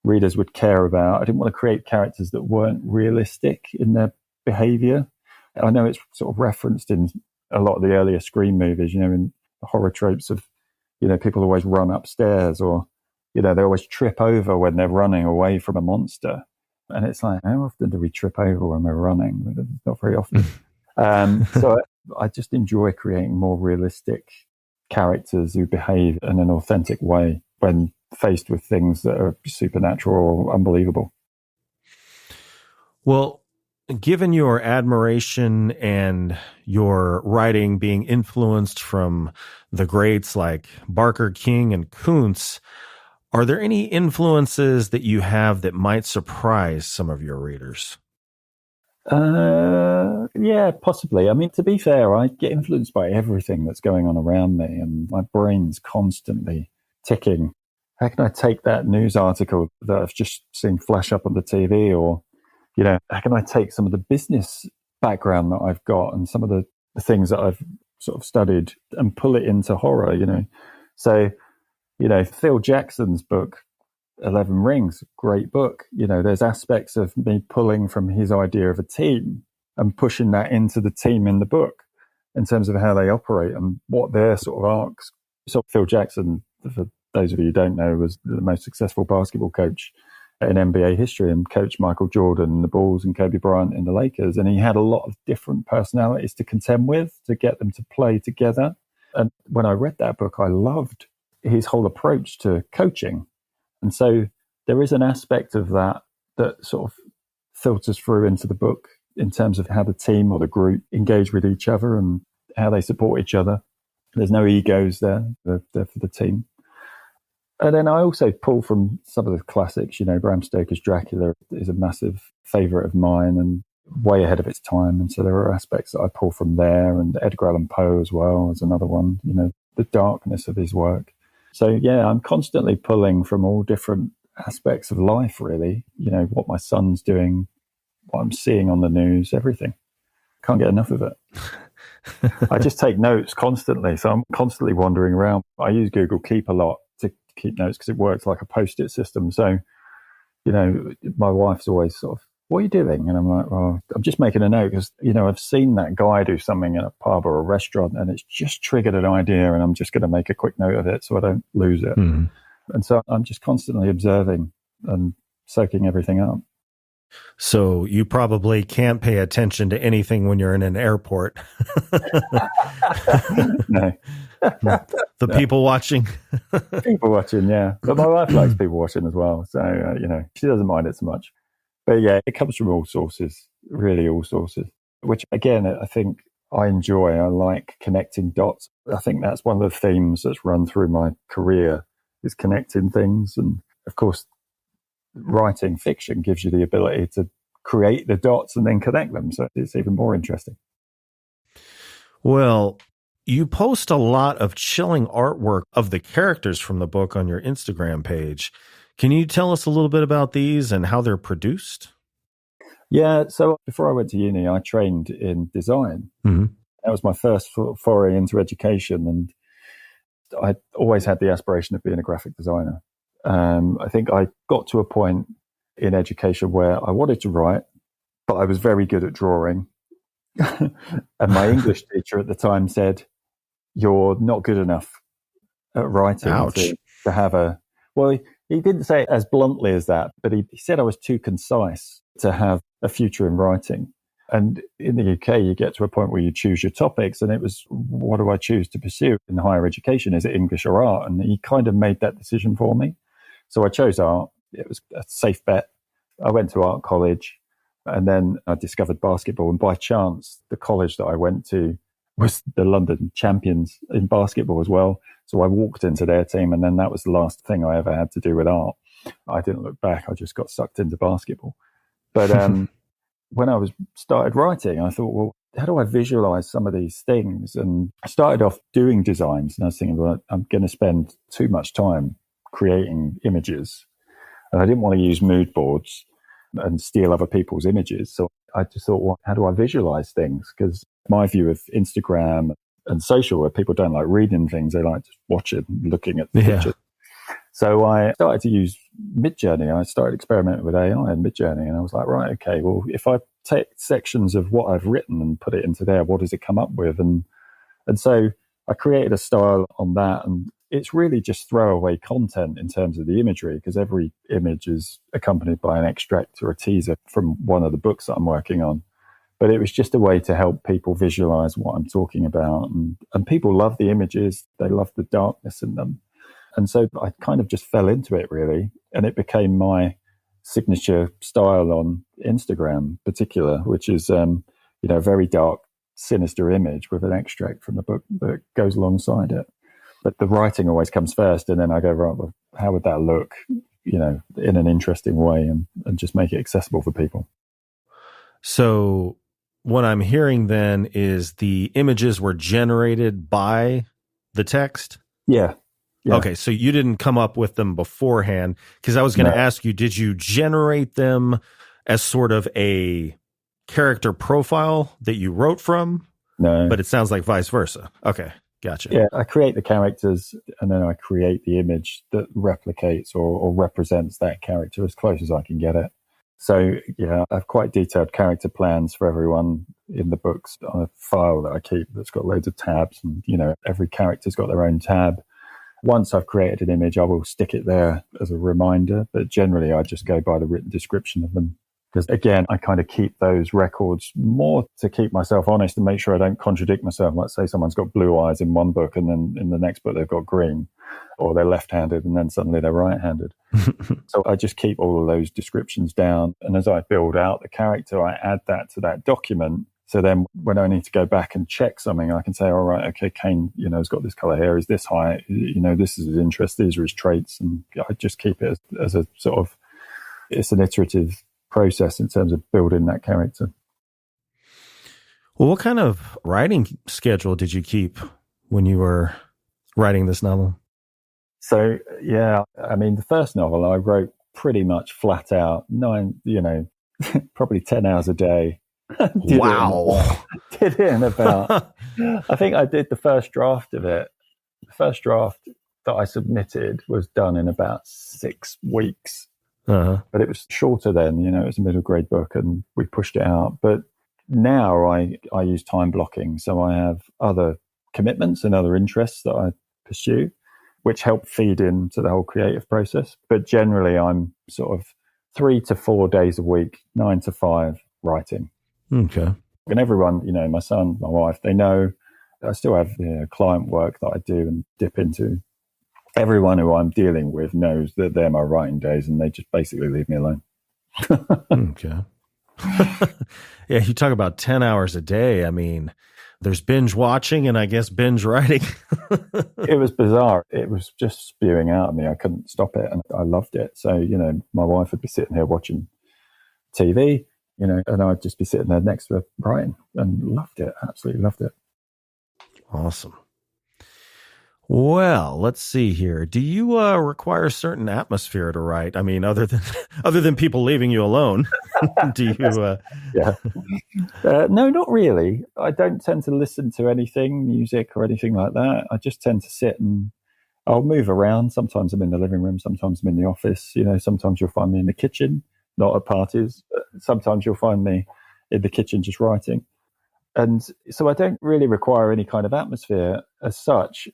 readers would care about. I didn't want to create characters that weren't realistic in their behavior. I know it's sort of referenced in a lot of the earlier Scream movies, in the horror tropes of, people always run upstairs, or, they always trip over when they're running away from a monster. And it's like, how often do we trip over when we're running? Not very often. So I just enjoy creating more realistic characters who behave in an authentic way when faced with things that are supernatural or unbelievable. Well, given your admiration and your writing being influenced from the greats like Barker, King, and Kuntz, are there any influences that you have that might surprise some of your readers? Yeah, possibly. I mean, to be fair, I get influenced by everything that's going on around me, and my brain's constantly ticking. How can I take that news article that I've just seen flash up on the TV, or, how can I take some of the business background that I've got and some of the things that I've sort of studied and pull it into horror, So, Phil Jackson's book, 11 Rings, great book. There's aspects of me pulling from his idea of a team and pushing that into the team in the book in terms of how they operate and what their sort of arcs. So Phil Jackson, for those of you who don't know, was the most successful basketball coach in NBA history and coached Michael Jordan in the Bulls and Kobe Bryant in the Lakers. And he had a lot of different personalities to contend with to get them to play together. And when I read that book, I loved his whole approach to coaching. And so there is an aspect of that sort of filters through into the book in terms of how the team or the group engage with each other and how they support each other. There's no egos there. They're for the team. And then I also pull from some of the classics. Bram Stoker's Dracula is a massive favourite of mine and way ahead of its time. And so there are aspects that I pull from there. And Edgar Allan Poe as well is another one, the darkness of his work. So, yeah, I'm constantly pulling from all different aspects of life, really. What my son's doing, what I'm seeing on the news, everything. Can't get enough of it. I just take notes constantly. So I'm constantly wandering around. I use Google Keep a lot to keep notes because it works like a Post-it system. So, my wife's always sort of, what are you doing? And I'm like, well, I'm just making a note because, I've seen that guy do something in a pub or a restaurant and it's just triggered an idea and I'm just going to make a quick note of it so I don't lose it. Mm. And so I'm just constantly observing and soaking everything up. So you probably can't pay attention to anything when you're in an airport. No. The people watching. People watching, yeah. But my wife likes people watching as well. So, she doesn't mind it so much. But yeah, it comes from all sources, really all sources, which again, I think I enjoy. I like connecting dots. I think that's one of the themes that's run through my career is connecting things. And of course, writing fiction gives you the ability to create the dots and then connect them. So it's even more interesting. Well, you post a lot of chilling artwork of the characters from the book on your Instagram page. Can you tell us a little bit about these and how they're produced? Yeah, so before I went to uni, I trained in design. Mm-hmm. That was my first foray into education, and I always had the aspiration of being a graphic designer. I think I got to a point in education where I wanted to write, but I was very good at drawing. And my English teacher at the time said, "You're not good enough at writing to have a..." Well, he didn't say it as bluntly as that, but he said I was too concise to have a future in writing. And in the UK, you get to a point where you choose your topics, and it was, what do I choose to pursue in higher education? Is it English or art? And he kind of made that decision for me. So I chose art. It was a safe bet. I went to art college, and then I discovered basketball. And by chance, the college that I went to was the London champions in basketball as well. So I walked into their team, and then that was the last thing I ever had to do with art. I didn't look back. I just got sucked into basketball. But when I started writing, I thought, well, how do I visualize some of these things? And I started off doing designs, and I was thinking, well, I'm going to spend too much time creating images. And I didn't want to use mood boards and steal other people's images. So I just thought, well, how do I visualize things? Because my view of Instagram and social, where people don't like reading things, they like just watching, looking at the pictures. So I started to use Midjourney. I started experimenting with AI and Midjourney, and I was like, right, okay, well, if I take sections of what I've written and put it into there, what does it come up with? And so I created a style on that, and it's really just throwaway content in terms of the imagery, because every image is accompanied by an extract or a teaser from one of the books that I'm working on. But it was just a way to help people visualize what I'm talking about. And people love the images. They love the darkness in them. And so I kind of just fell into it, really. And it became my signature style on Instagram, particular, which is, a very dark, sinister image with an extract from the book that goes alongside it. But the writing always comes first. And then I go, right, well, how would that look, in an interesting way, and just make it accessible for people. So what I'm hearing then is the images were generated by the text? Yeah. Okay, so you didn't come up with them beforehand, because I was going to ask you, did you generate them as sort of a character profile that you wrote from? No. But it sounds like vice versa. Okay, gotcha. Yeah, I create the characters, and then I create the image that replicates or represents that character as close as I can get it. So, yeah, I have quite detailed character plans for everyone in the books on a file that I keep that's got loads of tabs, and, every character's got their own tab. Once I've created an image, I will stick it there as a reminder, but generally I just go by the written description of them. Because again, I kind of keep those records more to keep myself honest and make sure I don't contradict myself. Like, say someone's got blue eyes in one book, and then in the next book they've got green, or they're left-handed and then suddenly they're right-handed. So I just keep all of those descriptions down. And as I build out the character, I add that to that document. So then when I need to go back and check something, I can say, all right, okay, Kane, has got this color hair, is this height, this is his interest, these are his traits. And I just keep it as a sort of, it's an iterative process in terms of building that character. Well, what kind of writing schedule did you keep when you were writing this novel? So, yeah, I mean, the first novel I wrote pretty much flat out, probably 10 hours a day. Wow. Did it in about, I think I did the first draft of it. The first draft that I submitted was done in about 6 weeks. Uh-huh. But it was shorter then, it was a middle grade book, and we pushed it out. But now I use time blocking. So I have other commitments and other interests that I pursue, which help feed into the whole creative process. But generally I'm sort of 3 to 4 days a week, 9 to 5 writing. Okay. And everyone, my son, my wife, they know I still have client work that I do and dip into. Everyone who I'm dealing with knows that they're my writing days, and they just basically leave me alone. Okay. Yeah, you talk about 10 hours a day. I mean, there's binge watching and I guess binge writing. It was bizarre. It was just spewing out of me. I couldn't stop it, and I loved it. So, my wife would be sitting here watching TV, and I'd just be sitting there next to her writing, and loved it. Absolutely loved it. Awesome. Well, let's see here. Do you require a certain atmosphere to write? I mean, other than people leaving you alone, do you? Yeah. No, not really. I don't tend to listen to anything, music or anything like that. I just tend to sit and I'll move around. Sometimes I'm in the living room. Sometimes I'm in the office. Sometimes you'll find me in the kitchen, not at parties. But sometimes you'll find me in the kitchen just writing. And so I don't really require any kind of atmosphere as such.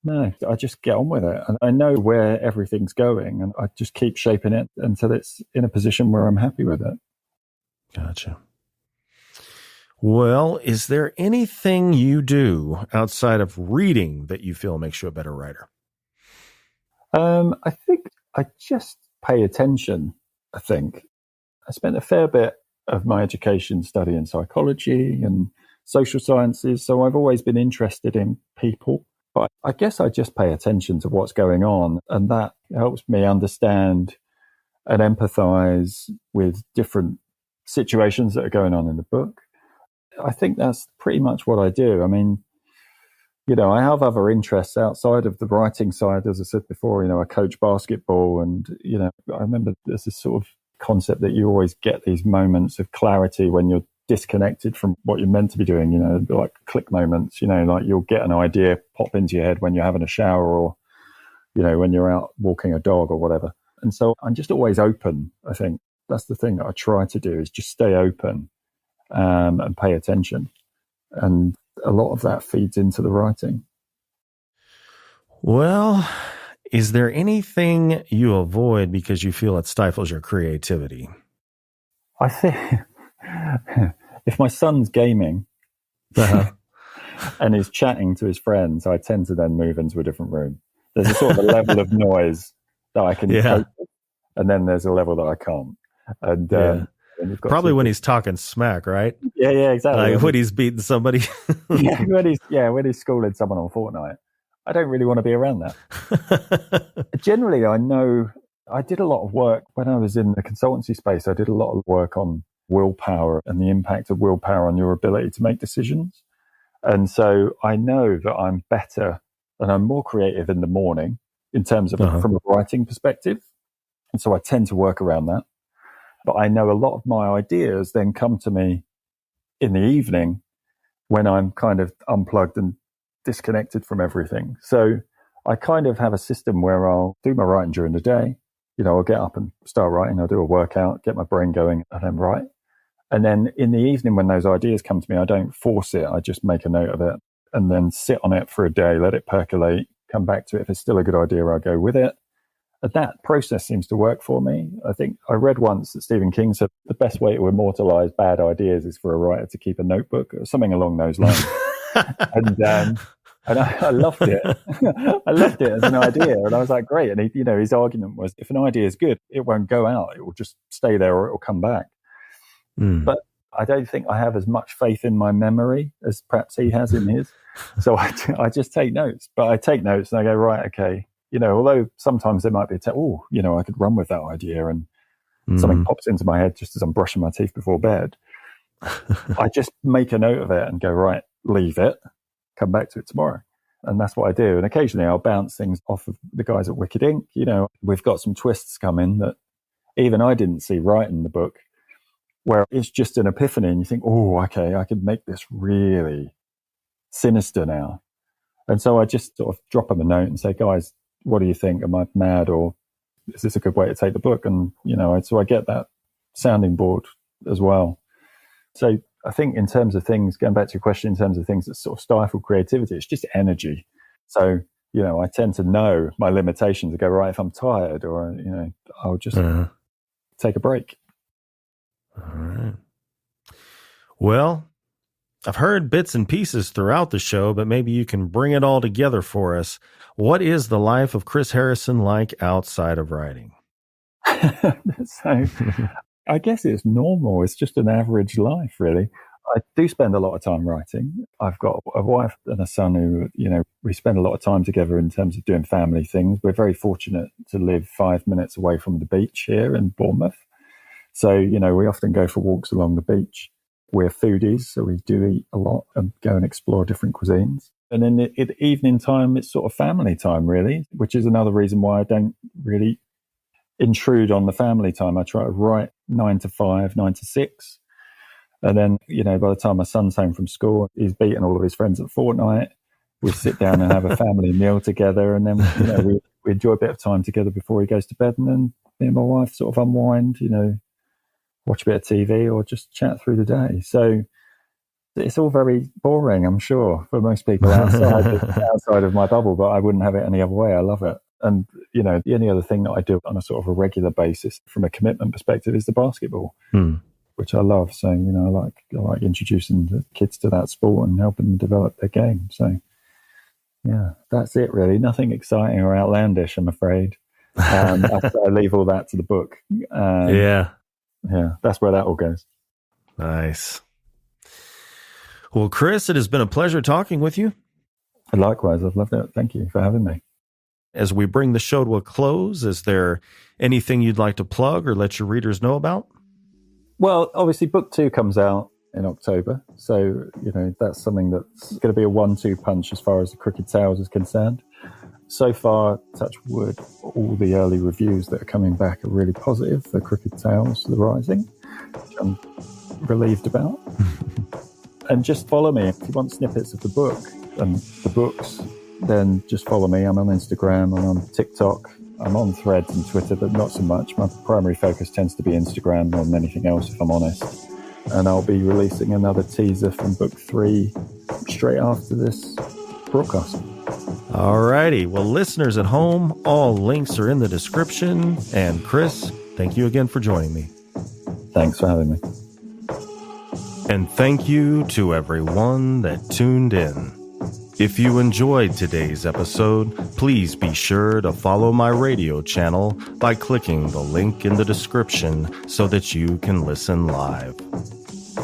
No, I just get on with it. And I know where everything's going, and I just keep shaping it until it's in a position where I'm happy with it. Gotcha. Well, is there anything you do outside of reading that you feel makes you a better writer? I think I just pay attention, I think. I spent a fair bit of my education studying psychology and social sciences. So I've always been interested in people. But I guess I just pay attention to what's going on, and that helps me understand and empathize with different situations that are going on in the book. I think that's pretty much what I do. I mean, I have other interests outside of the writing side. As I said before, I coach basketball, and, I remember there's this sort of concept that you always get these moments of clarity when you're disconnected from what you're meant to be doing, like click moments, like you'll get an idea pop into your head when you're having a shower, or, when you're out walking a dog or whatever. And so I'm just always open. I think that's the thing that I try to do, is just stay open and pay attention. And a lot of that feeds into the writing. Well, is there anything you avoid because you feel it stifles your creativity? I think if my son's gaming and he's chatting to his friends, I tend to then move into a different room. There's a sort of a level of noise that I can cope with, and then there's a level that I can't. And probably when he's talking smack, right? Yeah, exactly. Like when he's beating somebody. when he's schooling someone on Fortnite. I don't really want to be around that. Generally, I know I did a lot of work when I was in the consultancy space. I did a lot of work on willpower and the impact of willpower on your ability to make decisions. And so I know that I'm better and I'm more creative in the morning in terms of from a writing perspective. And so I tend to work around that. But I know a lot of my ideas then come to me in the evening when I'm kind of unplugged and disconnected from everything. So I kind of have a system where I'll do my writing during the day. I'll get up and start writing. I'll do a workout, get my brain going, and then write. And then in the evening, when those ideas come to me, I don't force it. I just make a note of it and then sit on it for a day, let it percolate, come back to it. If it's still a good idea, I'll go with it. And that process seems to work for me. I think I read once that Stephen King said the best way to immortalize bad ideas is for a writer to keep a notebook or something along those lines. And I loved it. I loved it as an idea. And I was like, great. And his argument was, if an idea is good, it won't go out. It will just stay there, or it will come back. But I don't think I have as much faith in my memory as perhaps he has in his. So I just take notes. But I take notes and I go, right, okay. Although sometimes there might be I could run with that idea, and something pops into my head just as I'm brushing my teeth before bed. I just make a note of it and go, right, leave it, come back to it tomorrow. And that's what I do. And occasionally I'll bounce things off of the guys at Wicked Ink. We've got some twists coming that even I didn't see right in the book, where it's just an epiphany and you think, okay, I could make this really sinister now. And so I just sort of drop them a note and say, guys, what do you think? Am I mad, or is this a good way to take the book? And, so I get that sounding board as well. So I think in terms of things, going back to your question, in terms of things that sort of stifle creativity, it's just energy. So, I tend to know my limitations and go, right, if I'm tired, or, I'll just take a break. All right. Well, I've heard bits and pieces throughout the show, but maybe you can bring it all together for us. What is the life of Chris Harrison like outside of writing? So I guess it's normal. It's just an average life, really. I do spend a lot of time writing. I've got a wife and a son who, we spend a lot of time together in terms of doing family things. We're very fortunate to live 5 minutes away from the beach here in Bournemouth. So, we often go for walks along the beach. We're foodies, so we do eat a lot and go and explore different cuisines. And then at evening time, it's sort of family time, really, which is another reason why I don't really intrude on the family time. I try to write 9 to 5, 9 to 6. And then, by the time my son's home from school, he's beaten all of his friends at Fortnite. We sit down and have a family meal together. And then, we enjoy a bit of time together before he goes to bed. And then me and my wife sort of unwind, watch a bit of TV or just chat through the day. So it's all very boring, I'm sure, for most people outside of my bubble, but I wouldn't have it any other way. I love it. And, the only other thing that I do on a sort of a regular basis from a commitment perspective is the basketball, which I love. So, I like introducing the kids to that sport and helping them develop their game. So, yeah, that's it really. Nothing exciting or outlandish, I'm afraid. I leave all that to the book. Yeah, that's where that all goes. Nice. Well, Chris, it has been a pleasure talking with you. Likewise, I've loved it. Thank you for having me. As we bring the show to a close, is there anything you'd like to plug or let your readers know about? Well, obviously, book 2 comes out in October. So, that's something that's going to be a 1-2 punch as far as the Crooked Tales is concerned. So far, touch wood, all the early reviews that are coming back are really positive. The Crooked Tales, The Rising, which I'm relieved about. And just follow me. If you want snippets of the book and the books, then just follow me. I'm on Instagram, I'm on TikTok, I'm on Threads and Twitter, but not so much. My primary focus tends to be Instagram more than anything else, if I'm honest. And I'll be releasing another teaser from book 3 straight after this broadcast. All righty. Well, listeners at home, all links are in the description. And Chris, thank you again for joining me. Thanks for having me. And thank you to everyone that tuned in. If you enjoyed today's episode, please be sure to follow my radio channel by clicking the link in the description so that you can listen live.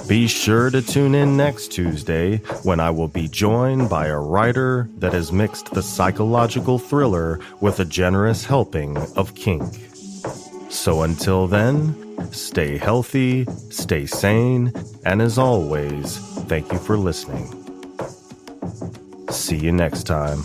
Be sure to tune in next Tuesday when I will be joined by a writer that has mixed the psychological thriller with a generous helping of kink. So until then, stay healthy, stay sane, and as always, thank you for listening. See you next time.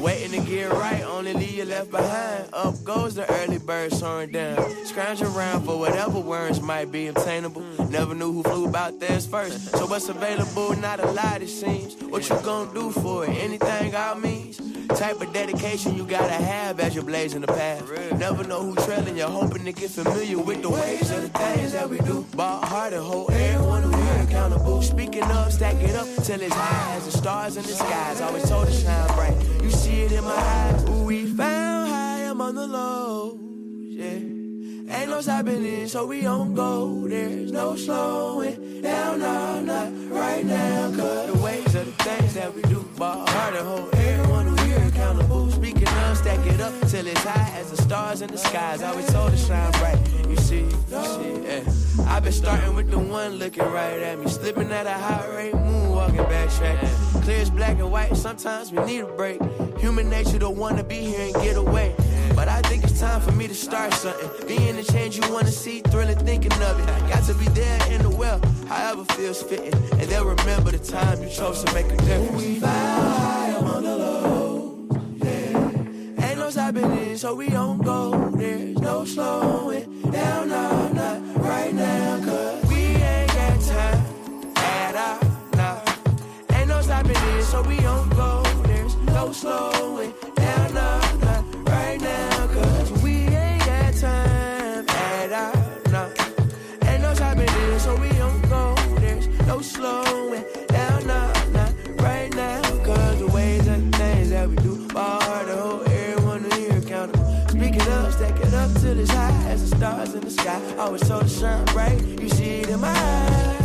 Waiting to get right, only leave you left behind. Up goes the early bird soaring down. Scrounge around for whatever worms might be obtainable. Never knew who flew about theirs first. So what's available, not a lot it seems. What you gonna do for it? Anything out means. Type of dedication you gotta have as you're blazing the path. Never know who trailing, you're hoping to get familiar with the ways of the things that we do. Ball hard and hold everyone who you're accountable. Speaking up, stack it up till it's high as the stars in the skies. Always told to shine bright. You see it in my eyes. Ooh, we found high among the lows. Yeah. Ain't no stopping in, so we don't go. There's no slowing down, no, not right now. Cause the ways of the things that we do. Ball hard and hold everyone who you're accountable. Speaking up, stack it up till it's high as the stars in the skies. Always told to shine bright. You see, yeah. I've been starting with the one looking right at me. Slipping at a high rate, moonwalking backtrack. Clear as black and white, sometimes we need a break. Human nature don't want to be here and get away. But I think it's time for me to start something. Being the change you want to see, thrilling thinking of it. Got to be there in the well, however feels fitting. And they'll remember the time you chose to make a difference. We fly high among the lows, yeah. Ain't no stopping in, so we don't go. There's no slowing down, no, not right now. Cause we ain't got time at all, no. Ain't no stopping in, so we don't go. There's no slowing down, no, not right now. Cause we ain't got time at all, no. Ain't no stopping in, so we don't go. There's no slowing down, no, not right now. Cause the ways and things that we do, ball hard to hold everyone to hear accountable. Speak it up, stack it up till it's high as the stars in the sky. Always told to shine bright, you see it in my eyes.